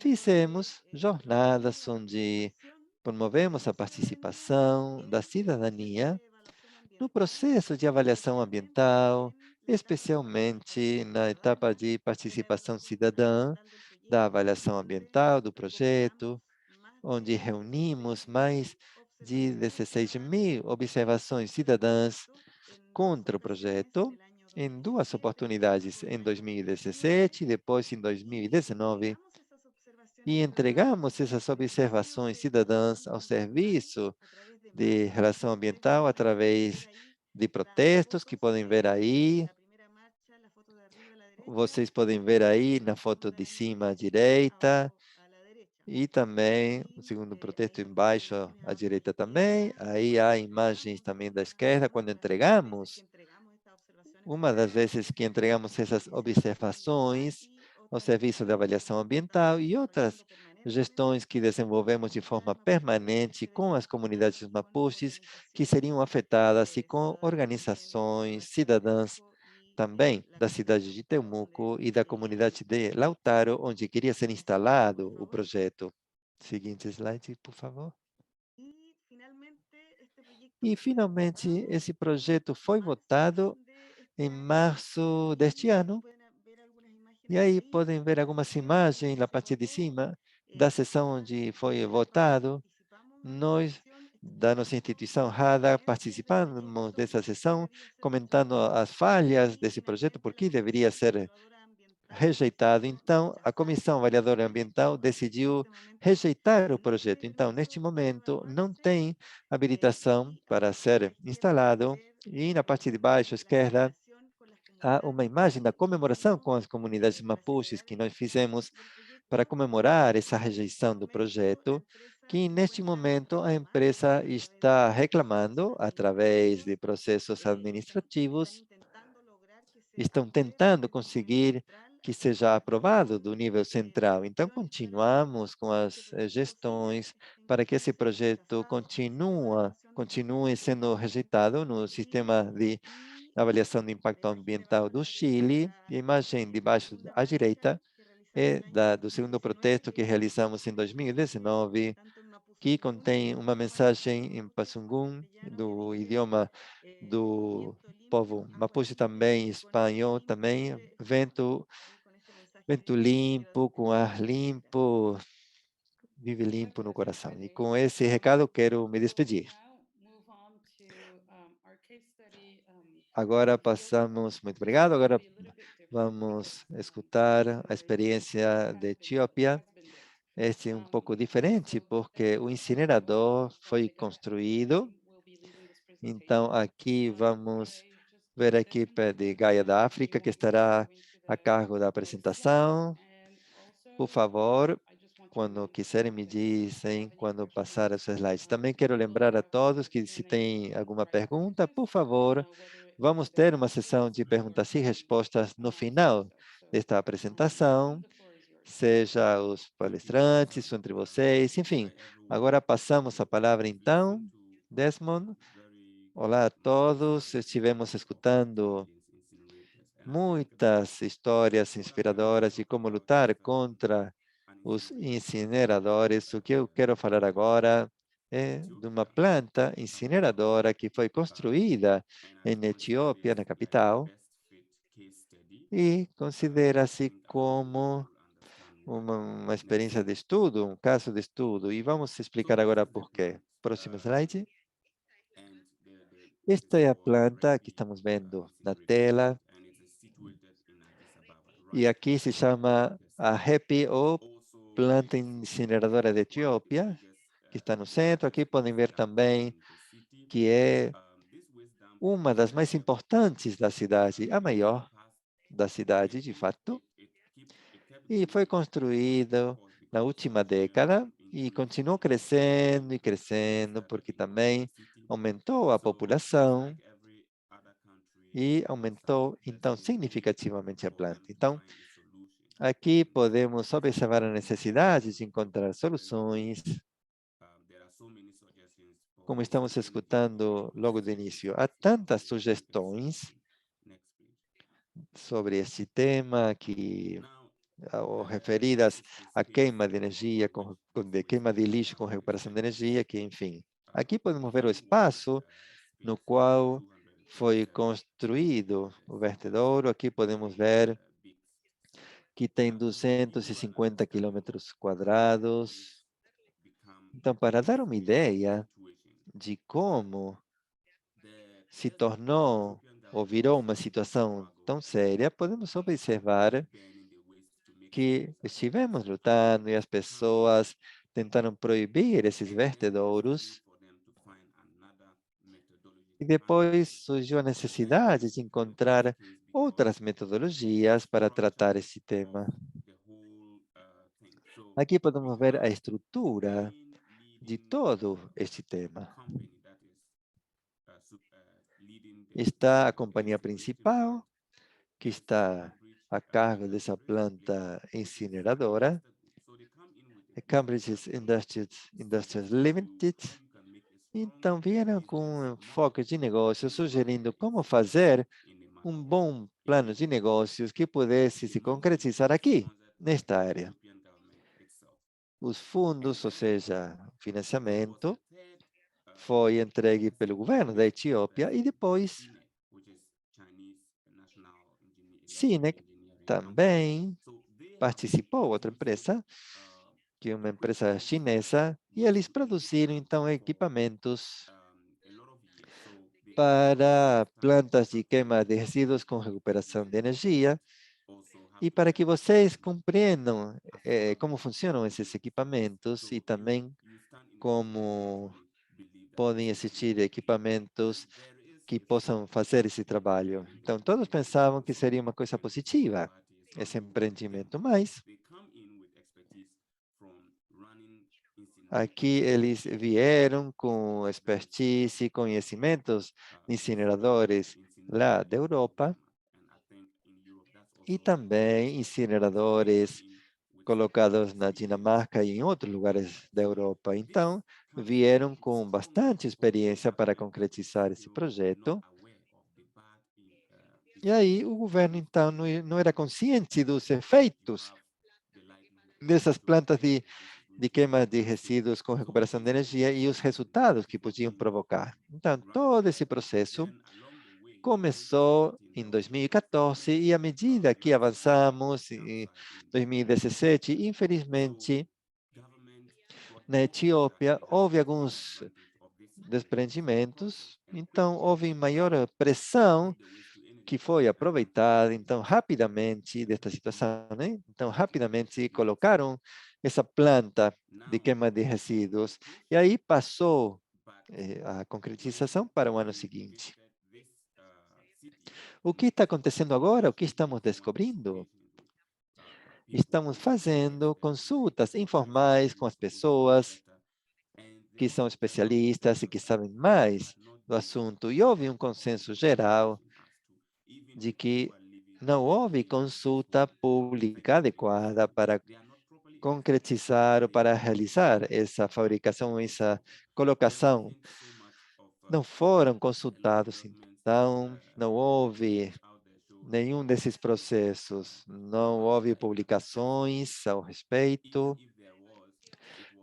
fizemos jornadas onde promovemos a participação da cidadania no processo de avaliação ambiental, especialmente na etapa de participação cidadã da avaliação ambiental do projeto, onde reunimos mais de 16.000 observações cidadãs contra o projeto, em 2 oportunidades, em 2017 e depois em 2019, e entregamos essas observações cidadãs ao Serviço de Relação Ambiental através de protestos que podem ver aí. Vocês podem ver aí na foto de cima à direita, e também o segundo protesto embaixo à direita também. Aí há imagens também da esquerda, quando entregamos, uma das vezes que entregamos essas observações ao Serviço de Avaliação Ambiental e outras gestões que desenvolvemos de forma permanente com as comunidades mapuches que seriam afetadas e com organizações cidadãs também da cidade de Temuco e da comunidade de Lautaro, onde queria ser instalado o projeto. Seguinte slide, por favor. E, finalmente, esse projeto foi votado em março deste ano. E aí podem ver algumas imagens na parte de cima da sessão onde foi votado. Nós, da nossa instituição RADA, participamos dessa sessão, comentando as falhas desse projeto, por que deveria ser rejeitado. Então, a Comissão Avaliadora Ambiental decidiu rejeitar o projeto. Então, neste momento, não tem habilitação para ser instalado. E na parte de baixo, à esquerda, há uma imagem da comemoração com as comunidades mapuches que nós fizemos para comemorar essa rejeição do projeto, que neste momento a empresa está reclamando através de processos administrativos, estão tentando conseguir que seja aprovado do nível central. Então, continuamos com as gestões para que esse projeto continue sendo rejeitado no sistema de avaliação de impacto ambiental do Chile. E a imagem de baixo à direita é do segundo protesto que realizamos em 2019, que contém uma mensagem em Pasungum, do idioma do povo mapuche também, espanhol também, vento limpo, com ar limpo, vive limpo no coração. E com esse recado quero me despedir. Agora passamos, muito obrigado, agora vamos escutar a experiência da Etiópia. Este é um pouco diferente, porque o incinerador foi construído. Então, aqui vamos ver a equipe de Gaia da África, que estará a cargo da apresentação. Por favor, quando quiserem me dizem, quando passar os slides. Também quero lembrar a todos que se tem alguma pergunta, por favor, vamos ter uma sessão de perguntas e respostas no final desta apresentação, seja os palestrantes, entre vocês, enfim. Agora passamos a palavra então, Desmond. Olá a todos, estivemos escutando muitas histórias inspiradoras de como lutar contra os incineradores. O que eu quero falar agora é de uma planta incineradora que foi construída em Etiópia, na capital, e considera-se como uma experiência de estudo, um caso de estudo. E vamos explicar agora por quê. Próximo slide. Esta é a planta que estamos vendo na tela. E aqui se chama a HEPI, ou planta incineradora da Etiópia, que está no centro. Aqui podem ver também que é uma das mais importantes da cidade, a maior da cidade, de fato. E foi construído na última década e continuou crescendo e crescendo, porque também aumentou a população e aumentou, então, significativamente a planta. Então, aqui podemos observar a necessidade de encontrar soluções, como estamos escutando logo do início. Há tantas sugestões sobre este tema ou referidas à queima de energia, de queima de lixo com recuperação de energia, que, enfim. Aqui podemos ver o espaço no qual foi construído o vertedouro. Aqui podemos ver que tem 250 quilômetros quadrados. Então, para dar uma ideia de como se tornou ou virou uma situação tão séria, podemos observar que estivemos lutando e as pessoas tentaram proibir esses vertedouros. E depois surgiu a necessidade de encontrar outras metodologias para tratar esse tema. Aqui podemos ver a estrutura de todo este tema. Está a companhia principal, que está a cargo dessa planta incineradora, a Cambridge Industries Limited. Então, vieram com um enfoque de negócio, sugerindo como fazer um bom plano de negócios que pudesse se concretizar aqui, nesta área. Os fundos, ou seja, financiamento, foi entregue pelo governo da Etiópia e depois Sinec também participou, outra empresa, que é uma empresa chinesa, e eles produziram, então, equipamentos para plantas de queima de resíduos com recuperação de energia. E para que vocês compreendam como funcionam esses equipamentos e também como podem existir equipamentos que possam fazer esse trabalho. Então, todos pensavam que seria uma coisa positiva esse empreendimento, mas aqui eles vieram com expertise e conhecimentos de incineradores lá da Europa e também incineradores colocados na Dinamarca e em outros lugares da Europa. Então, vieram com bastante experiência para concretizar esse projeto. E aí, o governo, então, não era consciente dos efeitos dessas plantas de queima de resíduos com recuperação de energia e os resultados que podiam provocar. Então, todo esse processo começou em 2014 e à medida que avançamos em 2017, infelizmente, na Etiópia houve alguns desprendimentos, então houve maior pressão que foi aproveitada, então, rapidamente desta situação, né? Então, rapidamente colocaram essa planta de queima de resíduos e aí passou a concretização para o ano seguinte. O que está acontecendo agora? O que estamos descobrindo? Estamos fazendo consultas informais com as pessoas que são especialistas e que sabem mais do assunto. E houve um consenso geral de que não houve consulta pública adequada para concretizar ou para realizar essa fabricação, essa colocação. Não foram consultados, então, não houve nenhum desses processos, não houve publicações ao respeito,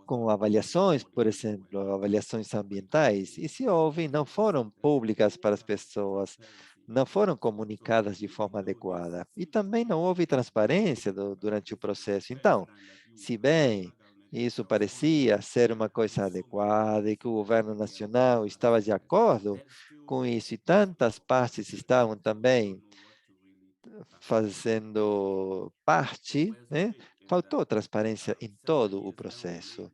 com avaliações, por exemplo, avaliações ambientais, e se houve, não foram públicas para as pessoas, não foram comunicadas de forma adequada. E também não houve transparência durante o processo. Então, se bem isso parecia ser uma coisa adequada e que o governo nacional estava de acordo com isso, e tantas partes estavam também fazendo parte, né? Faltou transparência em todo o processo.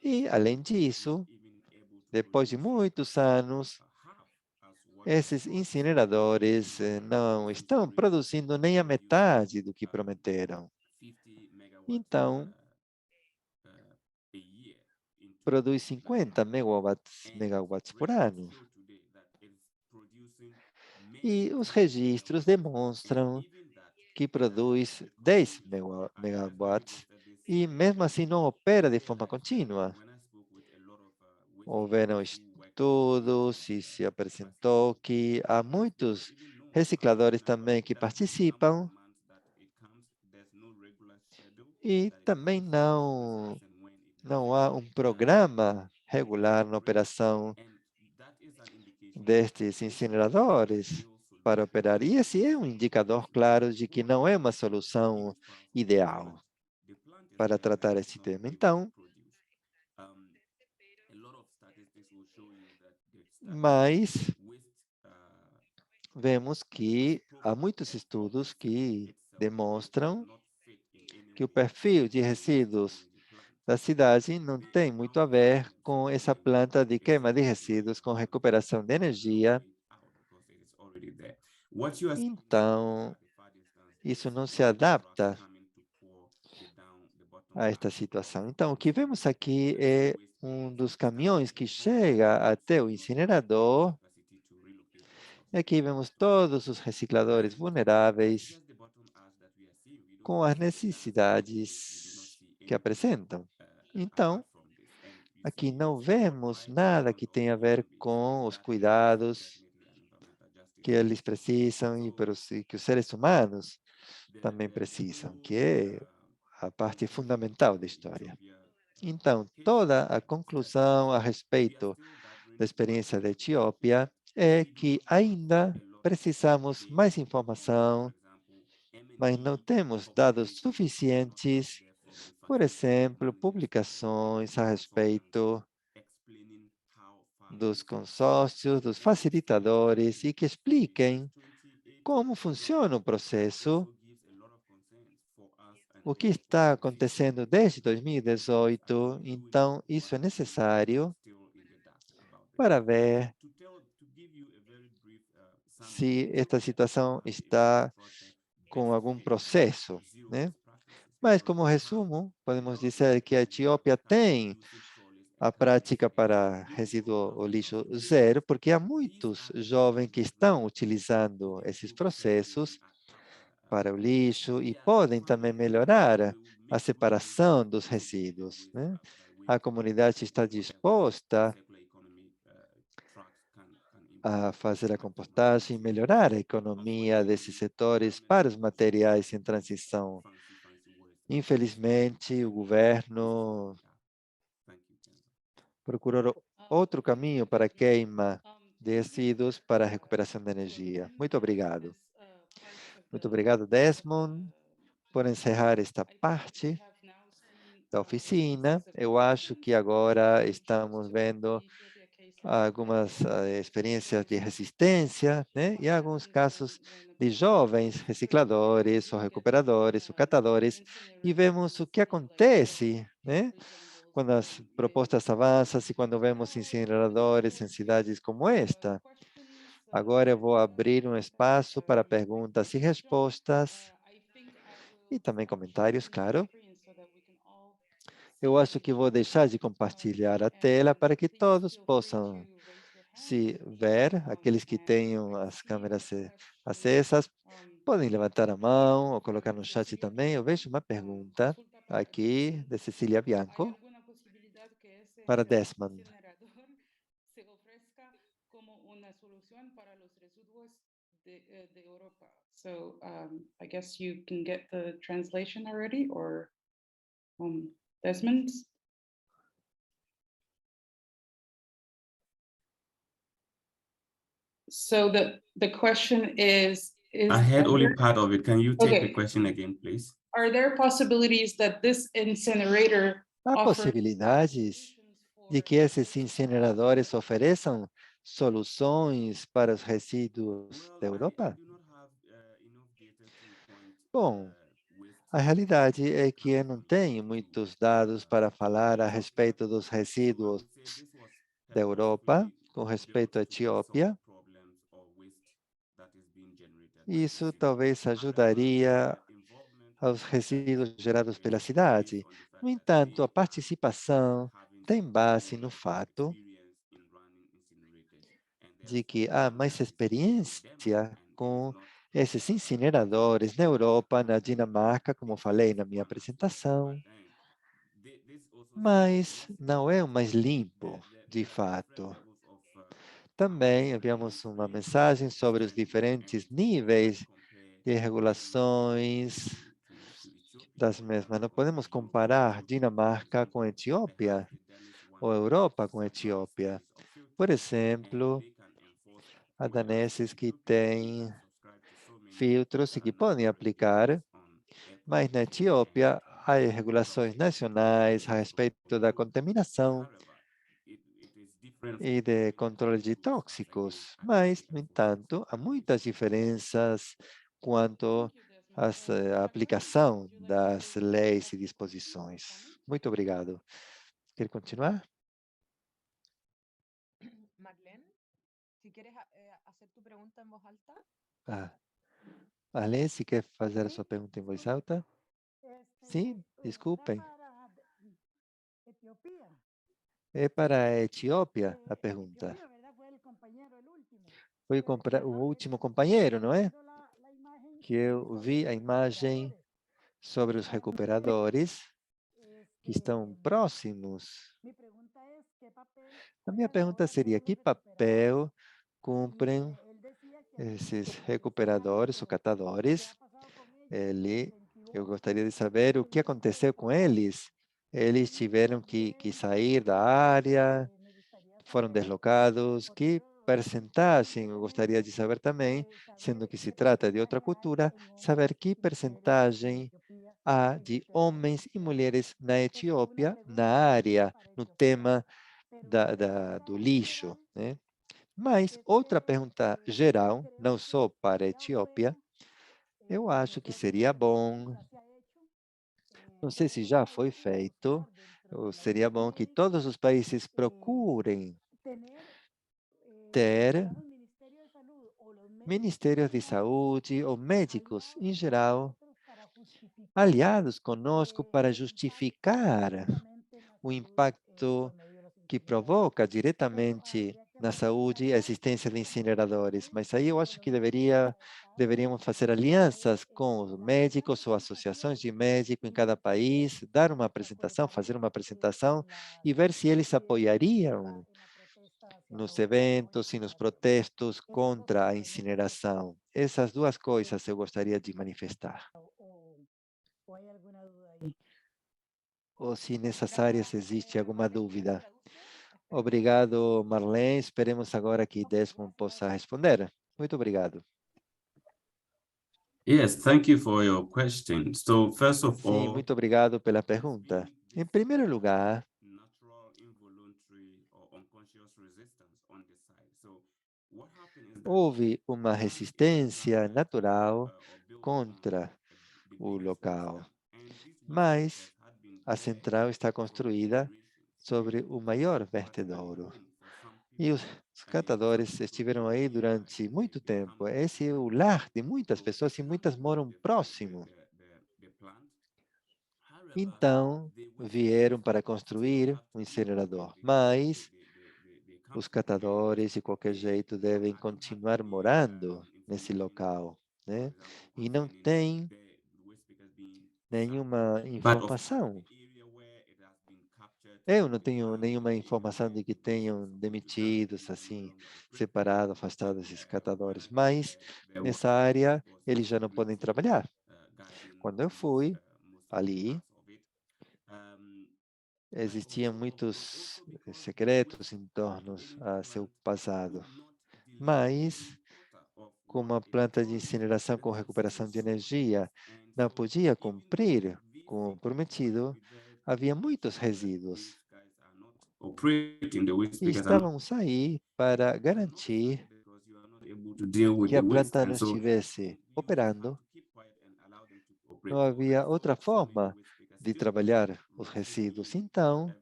E, além disso, depois de muitos anos, esses incineradores não estão produzindo nem a metade do que prometeram. Então, produz 50 megawatts por ano. E os registros demonstram que produz 10 megawatts e mesmo assim não opera de forma contínua. Houveram estudos e se apresentou que há muitos recicladores também que participam e também não há um programa regular na operação destes incineradores para operar. E esse é um indicador claro de que não é uma solução ideal para tratar esse tema. Então, mas vemos que há muitos estudos que demonstram que o perfil de resíduos da cidade não tem muito a ver com essa planta de queima de resíduos com recuperação de energia. Então, isso não se adapta a esta situação. Então, o que vemos aqui é um dos caminhões que chega até o incinerador. E aqui vemos todos os recicladores vulneráveis com as necessidades que apresentam. Então, aqui não vemos nada que tenha a ver com os cuidados que eles precisam e que os seres humanos também precisam, que é a parte fundamental da história. Então, toda a conclusão a respeito da experiência da Etiópia é que ainda precisamos mais informação, mas não temos dados suficientes, por exemplo, publicações a respeito dos consórcios, dos facilitadores e que expliquem como funciona o processo, o que está acontecendo desde 2018. Então, isso é necessário para ver se esta situação está com algum processo, né? Mas, como resumo, podemos dizer que a Etiópia tem a prática para resíduo ou lixo zero, porque há muitos jovens que estão utilizando esses processos para o lixo e podem também melhorar a separação dos resíduos, né? A comunidade está disposta a fazer a compostagem e melhorar a economia desses setores para os materiais em transição. Infelizmente, o governo procurou outro caminho para a queima de resíduos para a recuperação da energia. Muito obrigado. Muito obrigado, Desmond, por encerrar esta parte da oficina. Eu acho que agora estamos vendo algumas experiências de resistência, né? E alguns casos de jovens recicladores, ou recuperadores, ou catadores, e vemos o que acontece, né? Quando as propostas avançam e quando vemos incineradores em cidades como esta. Agora eu vou abrir um espaço para perguntas e respostas, e também comentários, claro. Eu acho que vou deixar de compartilhar a tela para que todos possam se ver. Aqueles que tenham as câmeras acesas podem levantar a mão ou colocar no chat também. Eu vejo uma pergunta aqui de Cecília Bianco para Desmond. So I guess you can get the translation already, or Desmond? So the question is I had only part of it. Can you take the Okay. question again, please? Are there possibilities that this incinerator Há offers possibilidades de que esses incineradores ofereçam soluções para os resíduos da Europa? Bom, a realidade é que eu não tenho muitos dados para falar a respeito dos resíduos da Europa, com respeito à Etiópia. Isso talvez ajudaria aos resíduos gerados pela cidade. No entanto, a participação tem base no fato de que há mais experiência com esses incineradores na Europa, na Dinamarca, como falei na minha apresentação, mas não é o mais limpo, de fato. Também enviamos uma mensagem sobre os diferentes níveis de regulações das mesmas. Não podemos comparar Dinamarca com Etiópia, ou Europa com Etiópia. Por exemplo, há daneses que têm filtros e que podem aplicar, mas na Etiópia há regulações nacionais a respeito da contaminação e de controle de tóxicos, mas, no entanto, há muitas diferenças quanto à aplicação das leis e disposições. Muito obrigado. Quer continuar? Marlene, si quieres hacer tu pregunta en voz alta. Marlene, se quer fazer a sua pergunta em voz alta? Sim, desculpem. É para a Etiópia a pergunta. Foi o último companheiro, não é? Que eu vi a imagem sobre os recuperadores que estão próximos. A minha pergunta seria: que papel cumprem esses recuperadores ou catadores? Eu gostaria de saber o que aconteceu com eles. Eles tiveram que sair da área, foram deslocados, que percentagem, eu gostaria de saber também, sendo que se trata de outra cultura, saber que percentagem há de homens e mulheres na Etiópia, na área, no tema do lixo, né? Mas outra pergunta geral, não só para a Etiópia, eu acho que seria bom, não sei se já foi feito, ou seria bom que todos os países procurem ter ministérios de saúde ou médicos, em geral, aliados conosco para justificar o impacto que provoca diretamente na saúde a existência de incineradores. Mas aí eu acho que deveríamos fazer alianças com os médicos ou associações de médicos em cada país, dar uma apresentação, fazer uma apresentação e ver se eles apoiariam nos eventos e nos protestos contra a incineração. Essas duas coisas eu gostaria de manifestar. Ou se nessas áreas existe alguma dúvida. Obrigado, Marlene. Esperemos agora que Desmond possa responder. Muito obrigado. Yes, thank you for your question. So first of Sim, all, muito obrigado pela pergunta. Em primeiro lugar, natural, involuntary, or unconscious resistance on the side. So what happened is that houve uma resistência natural contra o local, mas a central está construída sobre o maior vertedouro. E os catadores estiveram aí durante muito tempo. Esse é o lar de muitas pessoas e muitas moram próximo. Então, vieram para construir um incinerador. Mas os catadores, de qualquer jeito, devem continuar morando nesse local, né? E não tem nenhuma informação. Eu não tenho nenhuma informação de que tenham demitidos, assim, separado, afastado esses catadores, mas nessa área eles já não podem trabalhar. Quando eu fui ali, existiam muitos secretos em torno a seu passado, mas como a planta de incineração com recuperação de energia não podia cumprir com o prometido, havia muitos resíduos. E estávamos aí para garantir que a planta não estivesse operando. Não havia outra forma de trabalhar os resíduos. Então,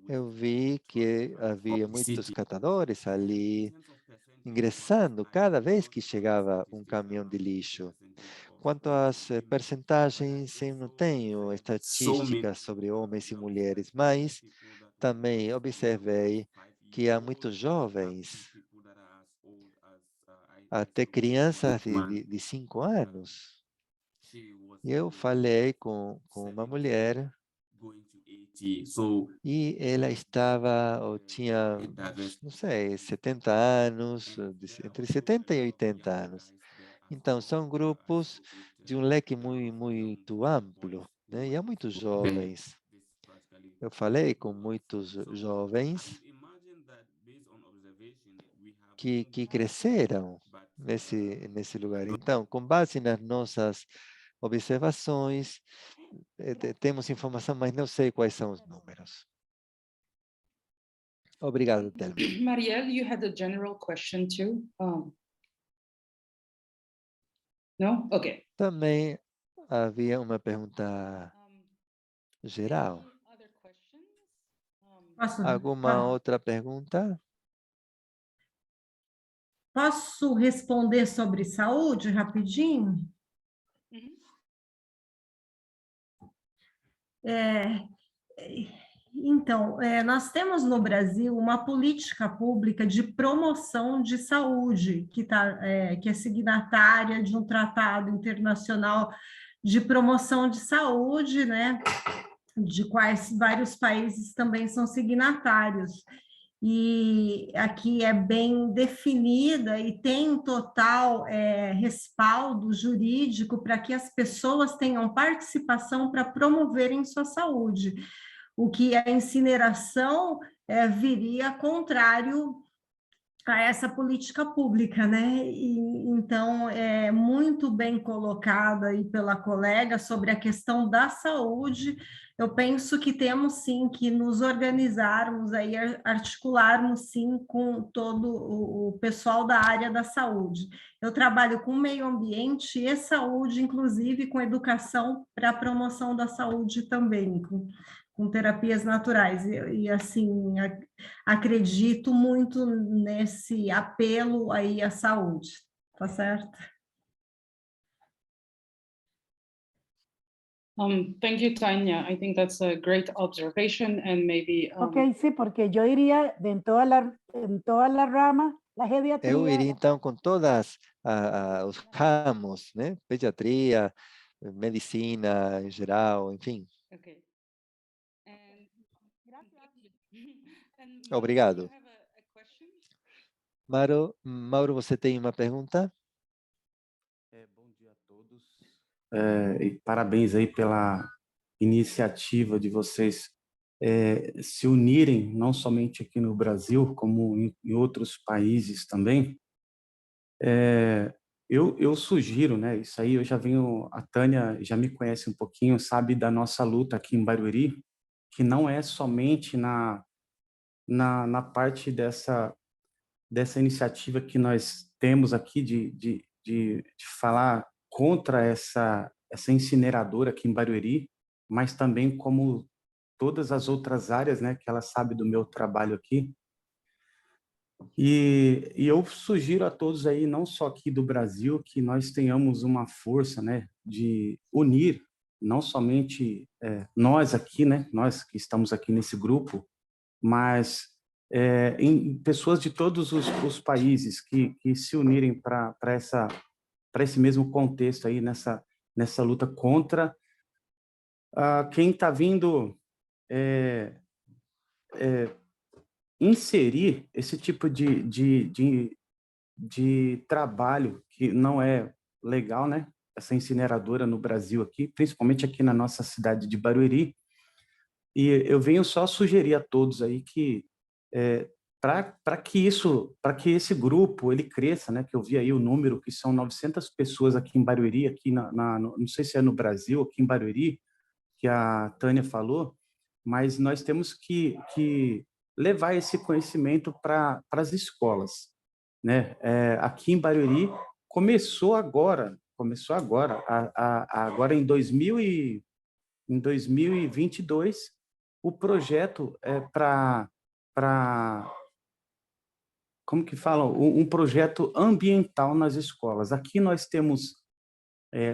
eu vi que havia muitos catadores ali, ingressando cada vez que chegava um caminhão de lixo. Quanto às percentagens, eu não tenho estatísticas sobre homens e mulheres, mas também observei que há muitos jovens, até crianças de 5 anos. E eu falei com uma mulher e ela estava, ou tinha, não sei, 70 anos, entre 70 e 80 anos. Então, são grupos de um leque muito amplo, né? E há muitos jovens. Eu falei com muitos jovens que cresceram nesse lugar. Então, com base nas nossas observações, temos informação, mas não sei quais são os números. Obrigado, Telma. Marielle, you had a general question too. No? Okay. Também havia uma pergunta geral. Any other questions? Alguma outra pergunta? Posso responder sobre saúde rapidinho? Mhm. Então, nós temos no Brasil uma política pública de promoção de saúde, que é signatária de um tratado internacional de promoção de saúde, né, de quais vários países também são signatários. E aqui é bem definida e tem um total respaldo jurídico para que as pessoas tenham participação para promoverem sua saúde. O que a incineração viria contrário a essa política pública, né? E, então, é muito bem colocado aí pela colega sobre a questão da saúde. Eu penso que temos sim que nos organizarmos aí, articularmos sim com todo o pessoal da área da saúde. Eu trabalho com meio ambiente e saúde, inclusive com educação para a promoção da saúde também, com terapias naturais. E assim, acredito muito nesse apelo aí à saúde, tá certo? Thank you, Tanya. I think that's a great observation, and maybe Ok, sí, porque yo iría en todas las ramas, la Eu geriatría, iria então com todas os ramos, né? Pediatria, medicina em geral, enfim. okay. And and Mauro, do you Obrigado. have a question? Mauro, você tem uma pergunta? Bom dia a todos. E parabéns aí pela iniciativa de vocês se unirem, não somente aqui no Brasil, como em outros países também. Eu sugiro, né? Isso aí eu já venho, a Tânia já me conhece um pouquinho, sabe da nossa luta aqui em Barueri, que não é somente na parte dessa iniciativa que nós temos aqui de falar contra essa incineradora aqui em Barueri, mas também como todas as outras áreas, né, que ela sabe do meu trabalho aqui. E eu sugiro a todos aí, não só aqui do Brasil, que nós tenhamos uma força, né, de unir, não somente nós aqui, né, nós que estamos aqui nesse grupo, mas em pessoas de todos os países que se unirem para esse mesmo contexto aí, nessa luta contra quem está vindo inserir esse tipo de trabalho que não é legal, né? Essa incineradora no Brasil aqui, principalmente aqui na nossa cidade de Barueri. E eu venho só sugerir a todos aí que para que esse grupo ele cresça, né? Que eu vi aí o número que são 900 pessoas aqui em Barueri, aqui não sei se é no Brasil, aqui em Barueri, que a Tânia falou, mas nós temos que levar esse conhecimento para as escolas, né? Aqui em Barueri começou agora, agora em 2022, o projeto para como que fala? Um projeto ambiental nas escolas. Aqui nós temos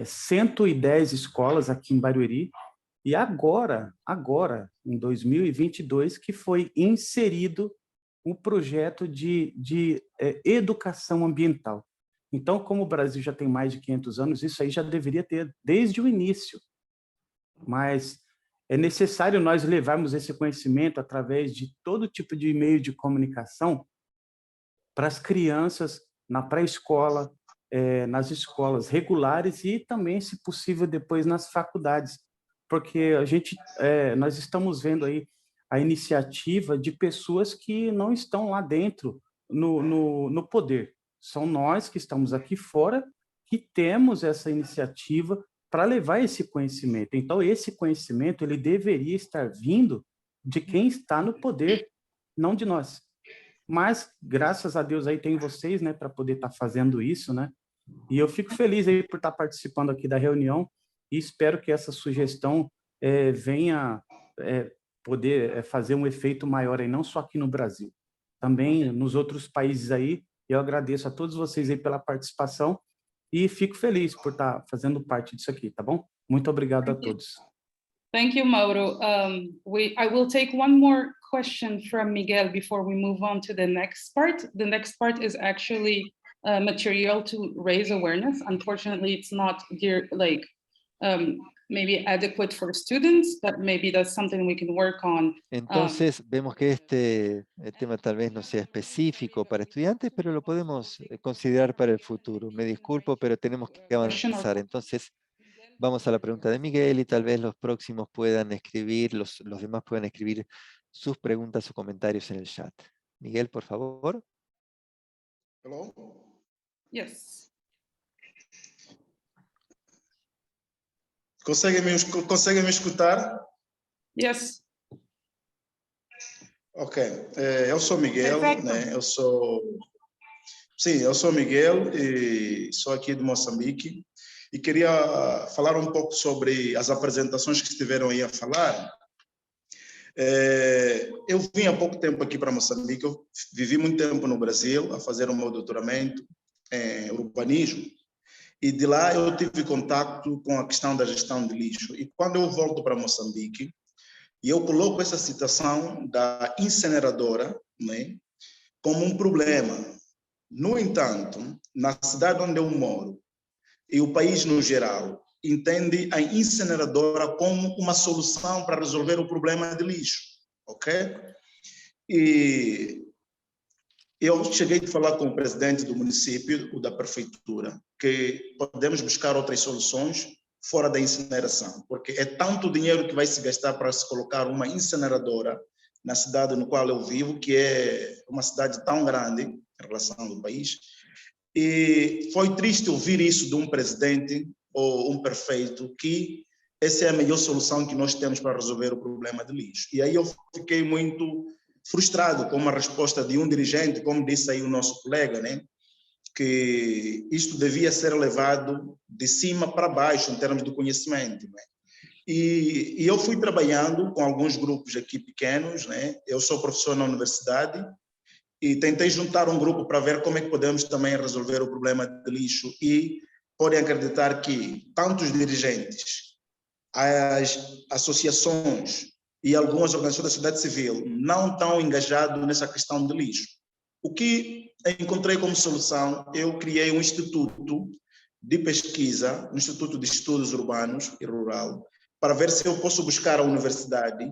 110 escolas aqui em Barueri, e agora, em 2022, que foi inserido o projeto de educação ambiental. Então, como o Brasil já tem mais de 500 anos, isso aí já deveria ter desde o início. Mas é necessário nós levarmos esse conhecimento através de todo tipo de meio de comunicação para as crianças na pré-escola, nas escolas regulares e também, se possível, depois nas faculdades, porque nós estamos vendo aí a iniciativa de pessoas que não estão lá dentro no poder. São nós que estamos aqui fora que temos essa iniciativa para levar esse conhecimento. Então, esse conhecimento ele deveria estar vindo de quem está no poder, não de nós. Mas, graças a Deus, aí tem vocês, né, para poder estar fazendo isso, né? E eu fico feliz aí por estar participando aqui da reunião e espero que essa sugestão venha poder fazer um efeito maior aí, não só aqui no Brasil, também nos outros países aí. Eu agradeço a todos vocês aí pela participação e fico feliz por estar fazendo parte disso aqui, tá bom? Muito obrigado a todos. Thank you, Mauro. I will take one more question from Miguel before we move on to the next part. The next part is actually material to raise awareness. Unfortunately, it's not maybe adequate for students, but maybe that's something we can work on. Entonces, vemos que este tema tal vez no sea específico para estudiantes, pero lo podemos considerar para el futuro. Me disculpo, pero tenemos que avanzar. Entonces, vamos a la pregunta de Miguel y tal vez los próximos puedan escribir, los demás puedan escribir sus preguntas o comentarios en el chat. Miguel, por favor. Hello? Yes. Conseguem me escutar? Yes. Ok. Eu sou Miguel, Perfeito. né? Eu sou Miguel e sou aqui de Moçambique e queria falar um pouco sobre as apresentações que estiveram aí a falar. Eu vim há pouco tempo aqui para Moçambique, eu vivi muito tempo no Brasil a fazer o meu doutoramento em urbanismo e de lá eu tive contato com a questão da gestão de lixo. E quando eu volto para Moçambique, eu coloco essa situação da incineradora, né, como um problema. No entanto, na cidade onde eu moro e o país no geral entende a incineradora como uma solução para resolver o problema de lixo, ok? E eu cheguei a falar com o presidente do município, o da prefeitura, que podemos buscar outras soluções fora da incineração, porque é tanto dinheiro que vai se gastar para se colocar uma incineradora na cidade no qual eu vivo, que é uma cidade tão grande em relação ao país. E foi triste ouvir isso de um presidente ou um prefeito, que essa é a melhor solução que nós temos para resolver o problema de lixo. E aí eu fiquei muito frustrado com uma resposta de um dirigente, como disse aí o nosso colega, né, que isto devia ser levado de cima para baixo em termos de conhecimento, né? E eu fui trabalhando com alguns grupos aqui pequenos, né? Eu sou professor na universidade e tentei juntar um grupo para ver como é que podemos também resolver o problema de lixo, e podem acreditar que tanto os dirigentes, as associações e algumas organizações da sociedade civil não estão engajados nessa questão de lixo. O que encontrei como solução, eu criei um instituto de pesquisa, um instituto de estudos urbanos e rural, para ver se eu posso buscar a universidade,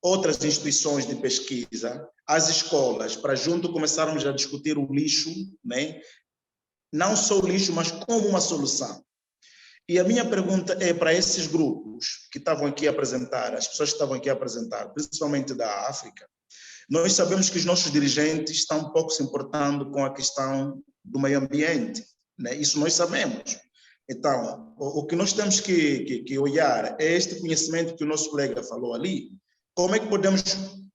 outras instituições de pesquisa, as escolas, para junto começarmos a discutir o lixo, né? Não só o lixo, mas como uma solução. E a minha pergunta é para esses grupos que estavam aqui a apresentar, as pessoas que estavam aqui a apresentar, principalmente da África. Nós sabemos que os nossos dirigentes estão um pouco se importando com a questão do meio ambiente, né? Isso nós sabemos. Então, o que nós temos que olhar é este conhecimento que o nosso colega falou ali. Como é que podemos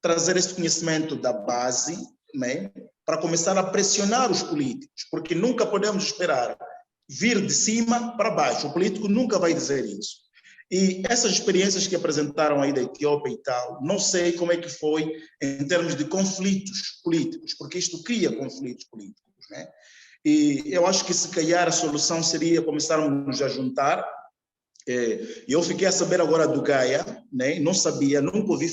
trazer esse conhecimento da base, né, para começar a pressionar os políticos? Porque nunca podemos esperar vir de cima para baixo. O político nunca vai dizer isso. E essas experiências que apresentaram aí da Etiópia e tal, não sei como é que foi em termos de conflitos políticos, porque isto cria conflitos políticos, né? E eu acho que se calhar a solução seria começarmos a juntar. Eu fiquei a saber agora do Gaia, né? Não sabia, nunca ouvi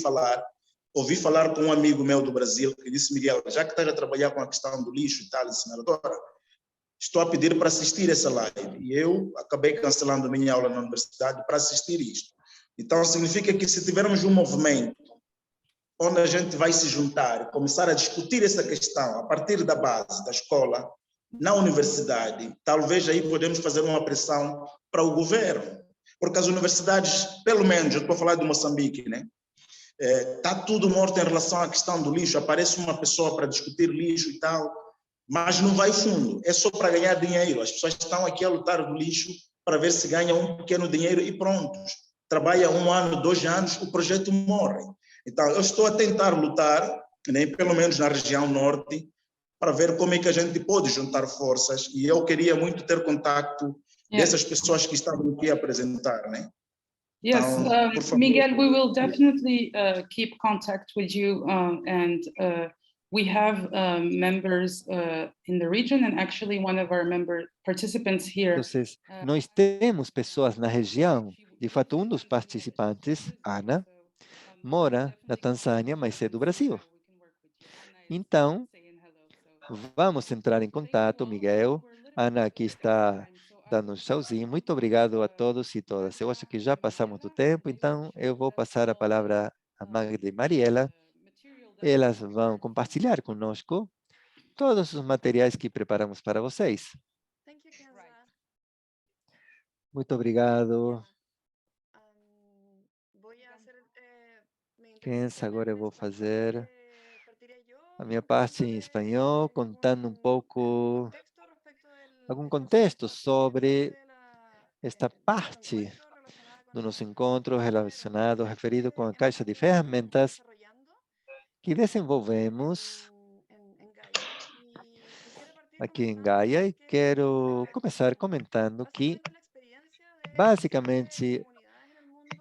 falar com um amigo meu do Brasil que disse: Miguel, já que estás a trabalhar com a questão do lixo e tal, incineradora, estou a pedir para assistir essa live. E eu acabei cancelando a minha aula na universidade para assistir isto. Então, significa que se tivermos um movimento onde a gente vai se juntar, começar a discutir essa questão a partir da base, da escola, na universidade, talvez aí podemos fazer uma pressão para o governo. Porque as universidades, pelo menos, eu estou a falar de Moçambique, né? Está tudo morto em relação à questão do lixo. Aparece uma pessoa para discutir lixo e tal, mas não vai fundo, é só para ganhar dinheiro. As pessoas estão aqui a lutar do lixo para ver se ganham um pequeno dinheiro e pronto. Trabalha 1 ano, 2 anos, o projeto morre. Então, eu estou a tentar lutar, né, pelo menos na região norte, para ver como é que a gente pode juntar forças, e eu queria muito ter contato dessas pessoas que estavam aqui a apresentar, né? Yes, Então, por favor. Miguel, we will definitely keep contact with you, and we have members in the region, and actually one of our participants here. Entonces, nós temos pessoas na região. De fato, dos participantes, Ana, mora na Tanzânia, mas é do Brasil. Então, vamos entrar em contato, Miguel. Ana aqui está dando um tchauzinho. Muito obrigado a todos e todas. Eu acho que já passamos do tempo, então eu vou passar a palavra a Magda e Mariela. Elas vão compartilhar conosco todos os materiais que preparamos para vocês. Muito obrigado. Pensa, agora eu vou fazer a minha parte em espanhol, contando um pouco, algum contexto sobre esta parte do nosso encontro relacionado, referido com a caixa de ferramentas que desenvolvemos aqui em Gaia. E quero começar comentando que, basicamente,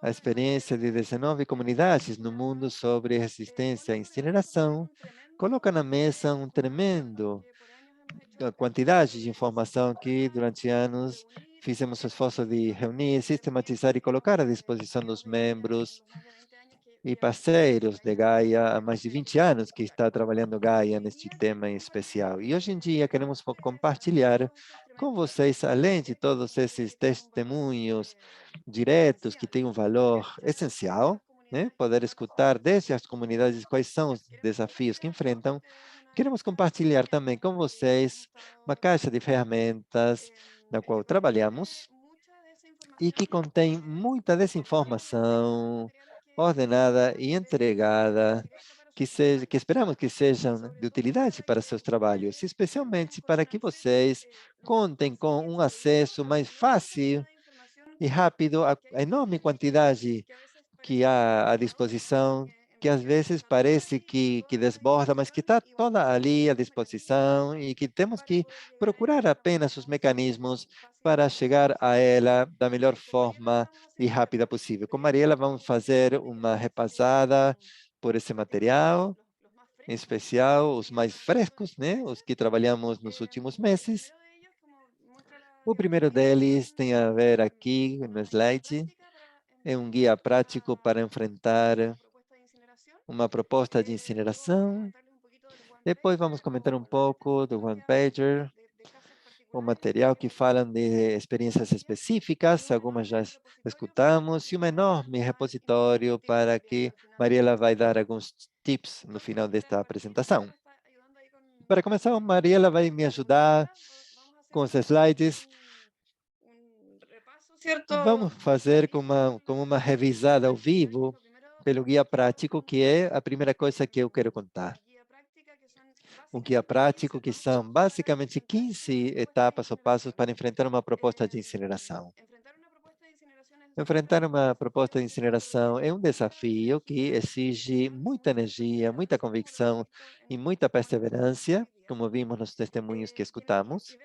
a experiência de 19 comunidades no mundo sobre resistência à incineração coloca na mesa um tremendo quantidade de informação que, durante anos, fizemos o esforço de reunir, sistematizar e colocar à disposição dos membros e parceiros de Gaia há mais de 20 anos que está trabalhando Gaia neste tema em especial. E hoje em dia queremos compartilhar com vocês, além de todos esses testemunhos diretos que têm um valor essencial, né? Poder escutar desde as comunidades quais são os desafios que enfrentam. Queremos compartilhar também com vocês uma caixa de ferramentas na qual trabalhamos e que contém muita desinformação ordenada e entregada, que esperamos que sejam de utilidade para seus trabalhos, especialmente para que vocês contem com um acesso mais fácil e rápido à enorme quantidade que há à disposição, que às vezes parece que desborda, mas que está toda ali à disposição e que temos que procurar apenas os mecanismos para chegar a ela da melhor forma e rápida possível. Com Mariela vamos fazer uma repassada por esse material, em especial os mais frescos, né? Os que trabalhamos nos últimos meses. O primeiro deles tem a ver aqui no slide, é um guia prático para enfrentar uma proposta de incineração. Depois vamos comentar um pouco do One Pager, o material que fala de experiências específicas, algumas já escutamos, e um enorme repositório para que Mariela vai dar alguns tips no final desta apresentação. Para começar, Mariela vai me ajudar com os slides. Vamos fazer com uma revisada ao vivo pelo guia prático, que é a primeira coisa que eu quero contar. Um guia prático que são basicamente 15 etapas ou passos para enfrentar uma proposta de incineração. Enfrentar uma proposta de incineração é um desafio que exige muita energia, muita convicção e muita perseverança, como vimos nos testemunhos que escutamos.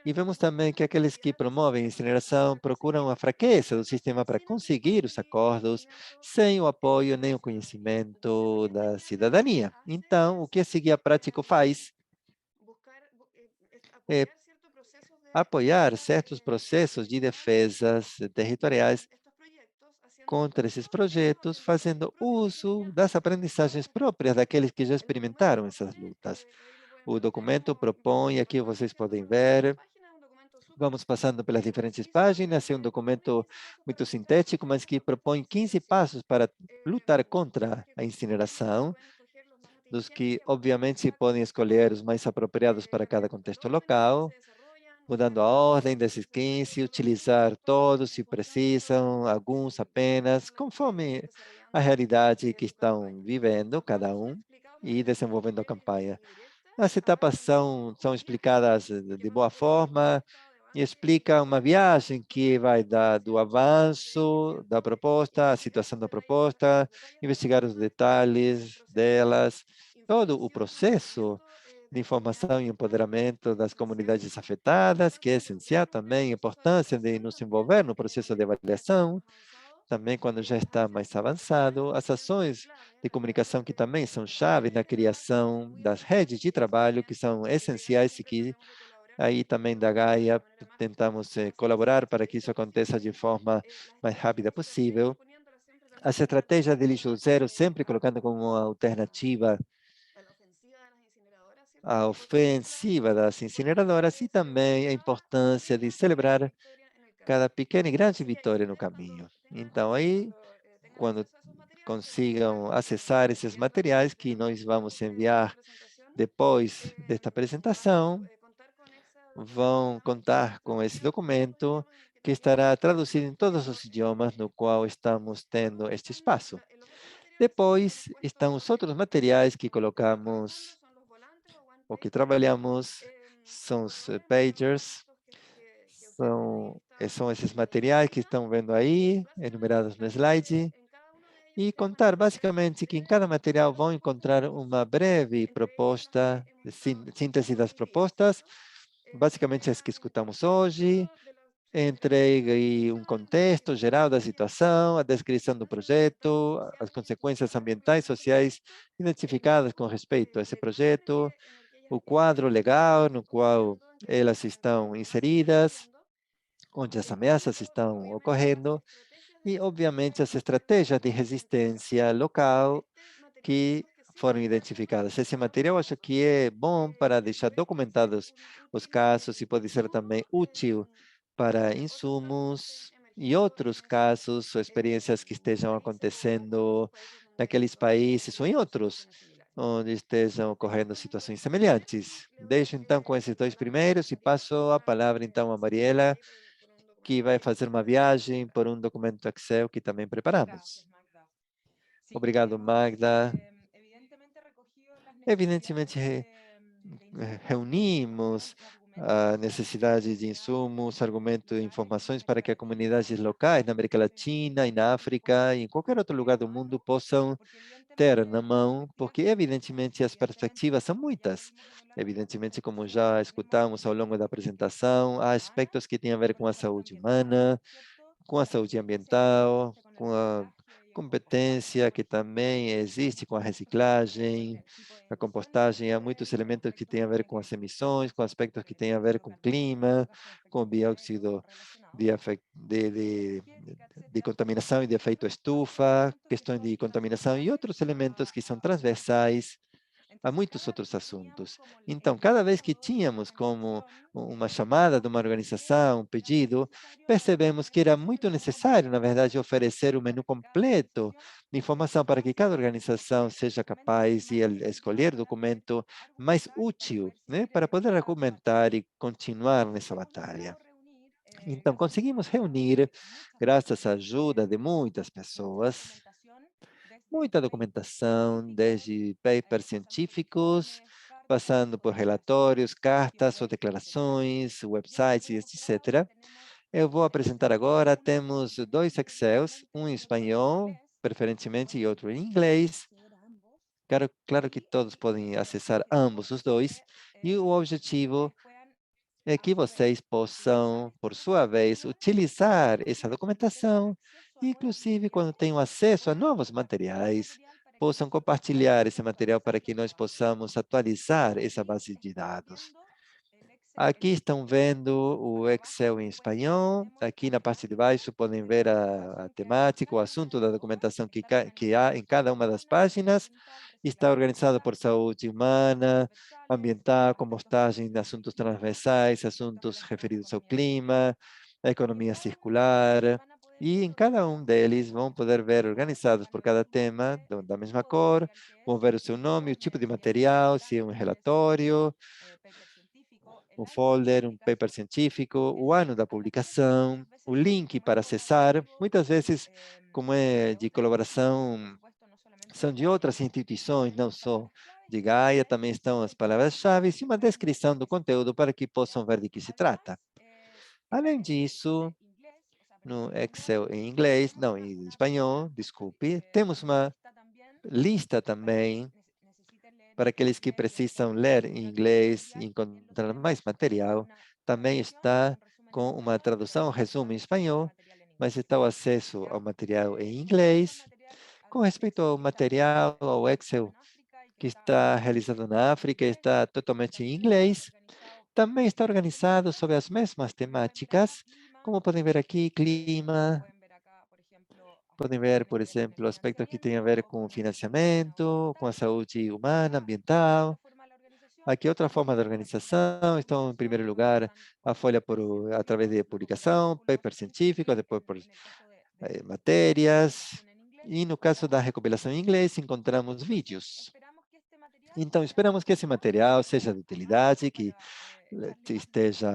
E vemos também que aqueles que promovem a incineração procuram a fraqueza do sistema para conseguir os acordos sem o apoio nem o conhecimento da cidadania. Então, o que esse guia prático faz é apoiar certos processos de defesas territoriais contra esses projetos, fazendo uso das aprendizagens próprias daqueles que já experimentaram essas lutas. O documento propõe, aqui vocês podem ver, vamos passando pelas diferentes páginas, é um documento muito sintético, mas que propõe 15 passos para lutar contra a incineração, dos que, obviamente, podem escolher os mais apropriados para cada contexto local, mudando a ordem desses 15, utilizar todos se precisam, alguns apenas, conforme a realidade que estão vivendo, cada um, e desenvolvendo a campanha. As etapas são explicadas de boa forma e explica uma viagem que vai do avanço da proposta, a situação da proposta, investigar os detalhes delas, todo o processo de informação e empoderamento das comunidades afetadas, que é essencial também, a importância de nos envolver no processo de avaliação, também quando já está mais avançado, as ações de comunicação que também são chave na criação das redes de trabalho, que são essenciais e que aí também da Gaia tentamos colaborar para que isso aconteça de forma mais rápida possível. As estratégias de lixo zero, sempre colocando como uma alternativa a ofensiva das incineradoras e também a importância de celebrar cada pequena e grande vitória no caminho. Então, aí, quando consigam acessar esses materiais que nós vamos enviar depois desta apresentação, vão contar com esse documento que estará traduzido em todos os idiomas no qual estamos tendo este espaço. Depois estão os outros materiais que colocamos, ou que trabalhamos, são os pagers, são esses materiais que estão vendo aí, enumerados no slide, e contar basicamente que em cada material vão encontrar uma breve proposta, síntese das propostas, basicamente as que escutamos hoje, entrega aí um contexto geral da situação, a descrição do projeto, as consequências ambientais e sociais identificadas com respeito a esse projeto, o quadro legal no qual elas estão inseridas, onde as ameaças estão ocorrendo, e, obviamente, as estratégias de resistência local que foram identificadas. Esse material acho que é bom para deixar documentados os casos e pode ser também útil para insumos e outros casos ou experiências que estejam acontecendo naqueles países ou em outros, onde estejam ocorrendo situações semelhantes. Deixo então com esses dois primeiros e passo a palavra então a Mariela, que vai fazer uma viagem por um documento Excel que também preparamos. Obrigado, Magda. Evidentemente, reunimos a necessidade de insumos, argumentos e informações para que as comunidades locais na América Latina e na África e em qualquer outro lugar do mundo possam ter na mão, porque evidentemente as perspectivas são muitas. Evidentemente, como já escutamos ao longo da apresentação, há aspectos que têm a ver com a saúde humana, com a saúde ambiental, com a competência que também existe com a reciclagem, a compostagem, há muitos elementos que têm a ver com as emissões, com aspectos que têm a ver com o clima, com o dióxido de contaminação e de efeito estufa, questões de contaminação e outros elementos que são transversais a muitos outros assuntos. Então, cada vez que tínhamos como uma chamada de uma organização, um pedido, percebemos que era muito necessário, na verdade, oferecer um menu completo de informação para que cada organização seja capaz de escolher o documento mais útil, né, para poder argumentar e continuar nessa batalha. Então, conseguimos reunir, graças à ajuda de muitas pessoas, muita documentação, desde papers científicos, passando por relatórios, cartas ou declarações, websites, etc. Eu vou apresentar agora, temos dois Excels, um em espanhol, preferentemente, e outro em inglês. Claro que todos podem acessar ambos os dois, e o objetivo é que vocês possam, por sua vez, utilizar essa documentação, inclusive quando tenham acesso a novos materiais, possam compartilhar esse material para que nós possamos atualizar essa base de dados. Aqui estão vendo o Excel em espanhol. Aqui na parte de baixo podem ver a temática, o assunto da documentação que há em cada uma das páginas. Está organizado por saúde humana, ambiental, compostagem, assuntos transversais, assuntos referidos ao clima, a economia circular. E em cada um deles vão poder ver organizados por cada tema, da mesma cor, vão ver o seu nome, o tipo de material, se é um relatório, um folder, um paper científico, o ano da publicação, o link para acessar. Muitas vezes, como é de colaboração, são de outras instituições, não só de Gaia, também estão as palavras-chave e uma descrição do conteúdo para que possam ver de que se trata. Além disso, no Excel em inglês, não, em espanhol, desculpe, temos uma lista também para aqueles que precisam ler em inglês e encontrar mais material. Também está com uma tradução, resumo em espanhol, mas está o acesso ao material em inglês. Com respeito ao material, ao Excel, que está realizado na África, está totalmente em inglês. Também está organizado sobre as mesmas temáticas, como podem ver aqui, clima. Podem ver, por exemplo, aspectos que têm a ver com o financiamento, com a saúde humana, ambiental. Aqui outra forma de organização, estão em primeiro lugar a folha através de publicação, paper científico, depois por matérias. E no caso da recopilação em inglês, encontramos vídeos. Então, esperamos que esse material seja de utilidade, que esteja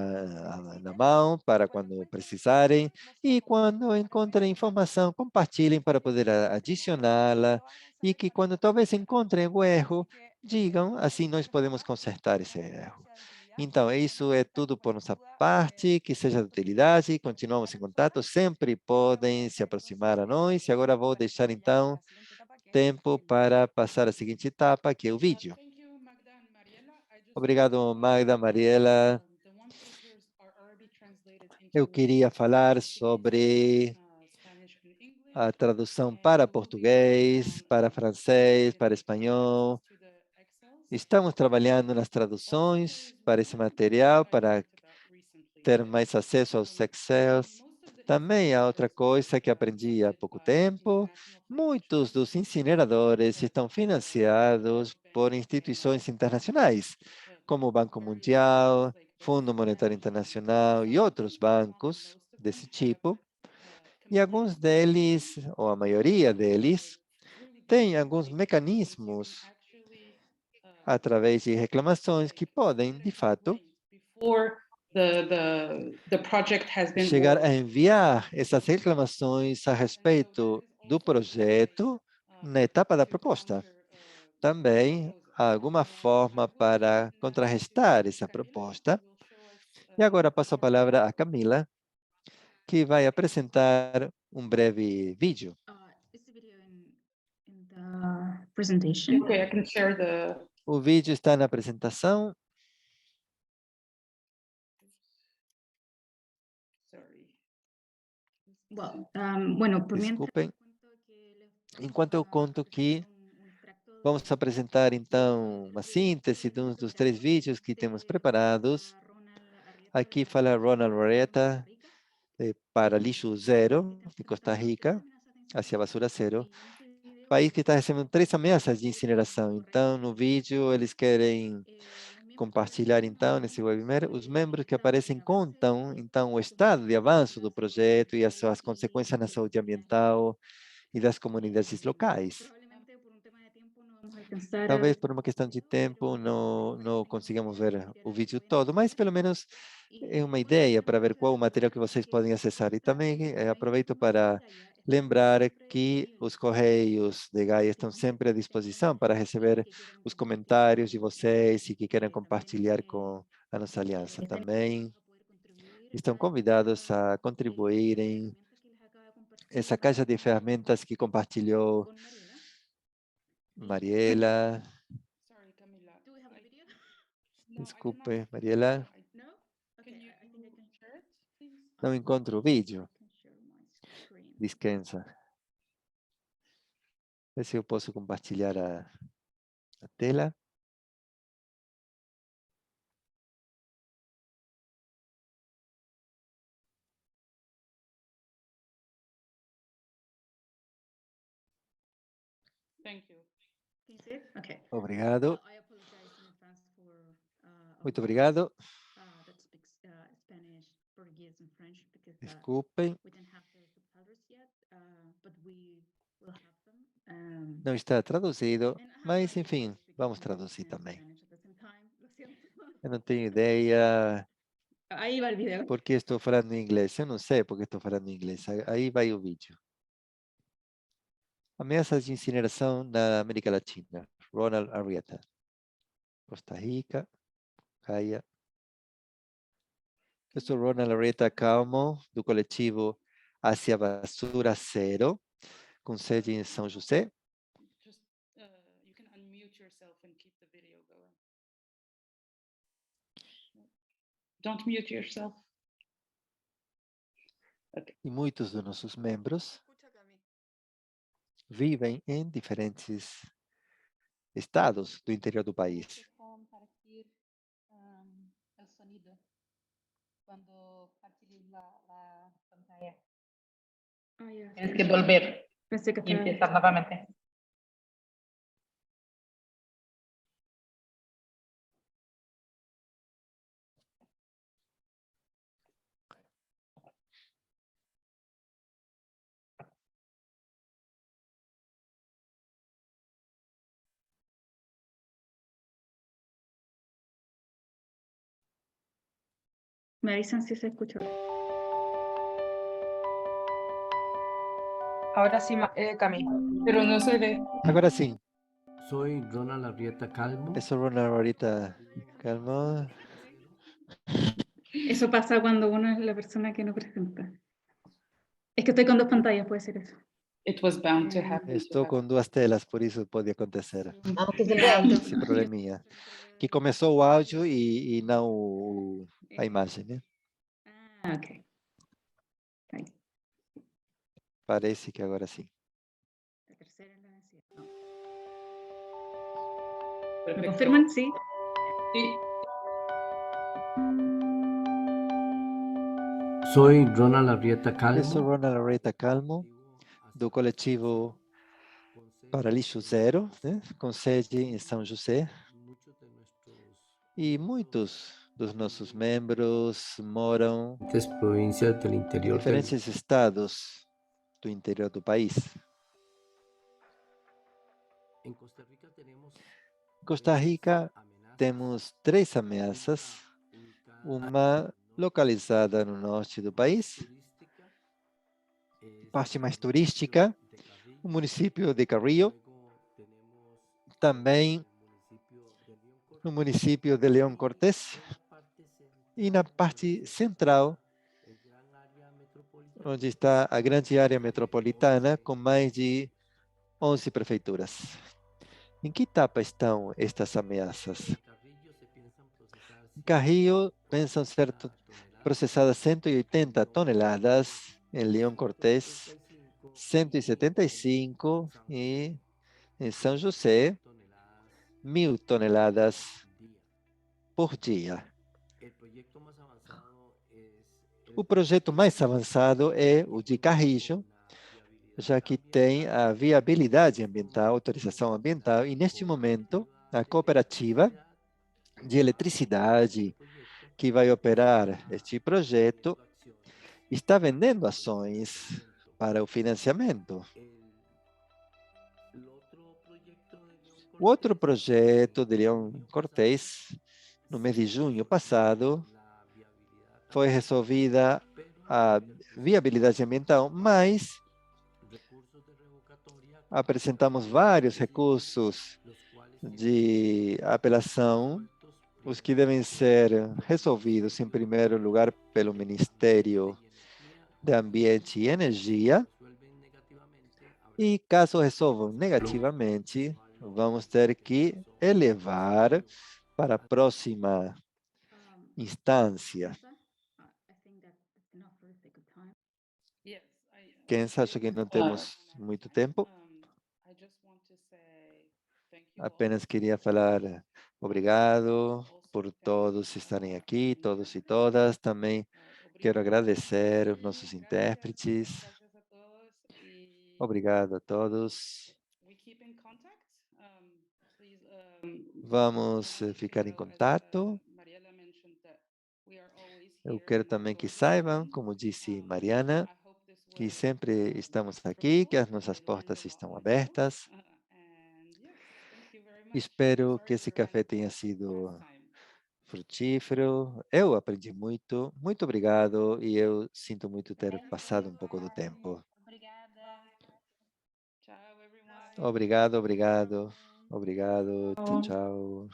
na mão para quando precisarem e quando encontrem informação, compartilhem para poder adicioná-la e que quando talvez encontrem o erro, digam, assim nós podemos consertar esse erro. Então, isso é tudo por nossa parte, que seja de utilidade, continuamos em contato, sempre podem se aproximar a nós e agora vou deixar então tempo para passar a seguinte etapa, que é o vídeo. Obrigado, Magda, Mariela. Eu queria falar sobre a tradução para português, para francês, para espanhol. Estamos trabalhando nas traduções para esse material, para ter mais acesso aos Excels. Também há outra coisa que aprendi há pouco tempo. Muitos dos incineradores estão financiados por instituições internacionais, como o Banco Mundial, Fundo Monetário Internacional e outros bancos desse tipo. E alguns deles, ou a maioria deles, têm alguns mecanismos através de reclamações que podem, de fato, chegar a enviar essas reclamações a respeito do projeto na etapa da proposta. Também há alguma forma para contrarrestar essa proposta. E agora passo a palavra a Camila, que vai apresentar um breve vídeo. Okay, I can share the. O vídeo está na apresentação. Sorry. Bueno, Desculpem. Enquanto eu conto que vamos apresentar, então, uma síntese de um dos 3 vídeos que temos preparados. Aqui fala Ronald Arrieta, para lixo zero, de Costa Rica, hacia basura zero. País que está recebendo 3 ameaças de incineração. Então, no vídeo, eles querem compartilhar, então, nesse webinar, os membros que aparecem contam, então, o estado de avanço do projeto e as suas consequências na saúde ambiental e das comunidades locais. Talvez por uma questão de tempo não consigamos ver o vídeo todo, mas pelo menos é uma ideia para ver qual o material que vocês podem acessar. E também aproveito para lembrar que os correios de Gaia estão sempre à disposição para receber os comentários de vocês e que queiram compartilhar com a nossa aliança. Também estão convidados a contribuírem essa caixa de ferramentas que compartilhou Mariela. Sorry, Camila. Desculpe, Mariela. Não encontro o vídeo. Descansa. Ver se eu posso compartilhar a tela. Thank you. Obrigado. Muito obrigado. Desculpem. Não está traduzido, mas enfim, vamos traduzir também. Eu não tenho ideia porque estou falando em inglês. Eu não sei porque estou falando em inglês. Aí vai o vídeo. Ameaças de incineração na América Latina. Ronald Arrieta. Costa Rica. Gaia. Eu sou Ronald Arrieta Calmo, do coletivo Hacia Basura Zero, com sede em São José. Just, you can unmute yourself and keep the video going. Don't mute yourself. Okay. E muitos dos nossos membros vivem em diferentes estados do interior do país. Tienes que volver y empezar nuevamente. Me avisan si se escucha. Ahora sí, Cami. Pero no se ve. Agora sim. Soy Ronald Arrieta Calmo. Eu sou Ronald Arrieta Calmo. Eso pasa cuando uno es la persona que no presenta. Es que estoy con dos pantallas, puede ser eso. It was bound to happen. Estou com duas telas, por isso pode acontecer. Vamos que se Yeah. puede. Esse probleminha. Que começou o áudio e não a imagem, né? Ah, ok. Parece que agora sim. La tercera es la vencida. No. ¿Me Perfecto. confirman? Sí. Sí. Soy Ronald Arrieta Eu Calmo. sou Ronald Arrieta Calmo, do coletivo Para Lixo Zero, né? Com sede em São José. E muitos dos nossos membros moram Provincias del em interior del diferentes estados do interior do país. En Costa Rica tenemos Em Costa Rica, temos 3 ameaças, uma localizada no norte do país, parte mais turística, o município de Carrillo, também no município de León Cortés, e na parte central, onde está a grande área metropolitana, com mais de 11 prefeituras. Em que etapa estão estas ameaças? Em Carrillo, pensam ser processadas 180 toneladas, em León Cortés, 175, e em São José, 1.000 toneladas por dia. O projeto mais avançado é o de Carrillo, já que tem a viabilidade ambiental, autorização ambiental, e neste momento a cooperativa de eletricidade que vai operar este projeto está vendendo ações para o financiamento. O outro projeto de León Cortés, no mês de junho passado, foi resolvida a viabilidade ambiental, mas apresentamos vários recursos de apelação, os que devem ser resolvidos, em primeiro lugar, pelo Ministério de Ambiente e Energia, e caso resolvam negativamente, vamos ter que elevar para a próxima instância. Quem acha que não temos muito tempo? Apenas queria falar obrigado por todos estarem aqui, todos e todas. Também quero agradecer os nossos intérpretes. Obrigado a todos. Vamos ficar em contato. Eu quero também que saibam, como disse Mariana, que sempre estamos aqui, que as nossas portas estão abertas. Espero que esse café tenha sido frutífero. Eu aprendi muito. Muito obrigado e eu sinto muito ter passado um pouco do tempo. Obrigado, obrigado. Obrigado. Tchau, tchau.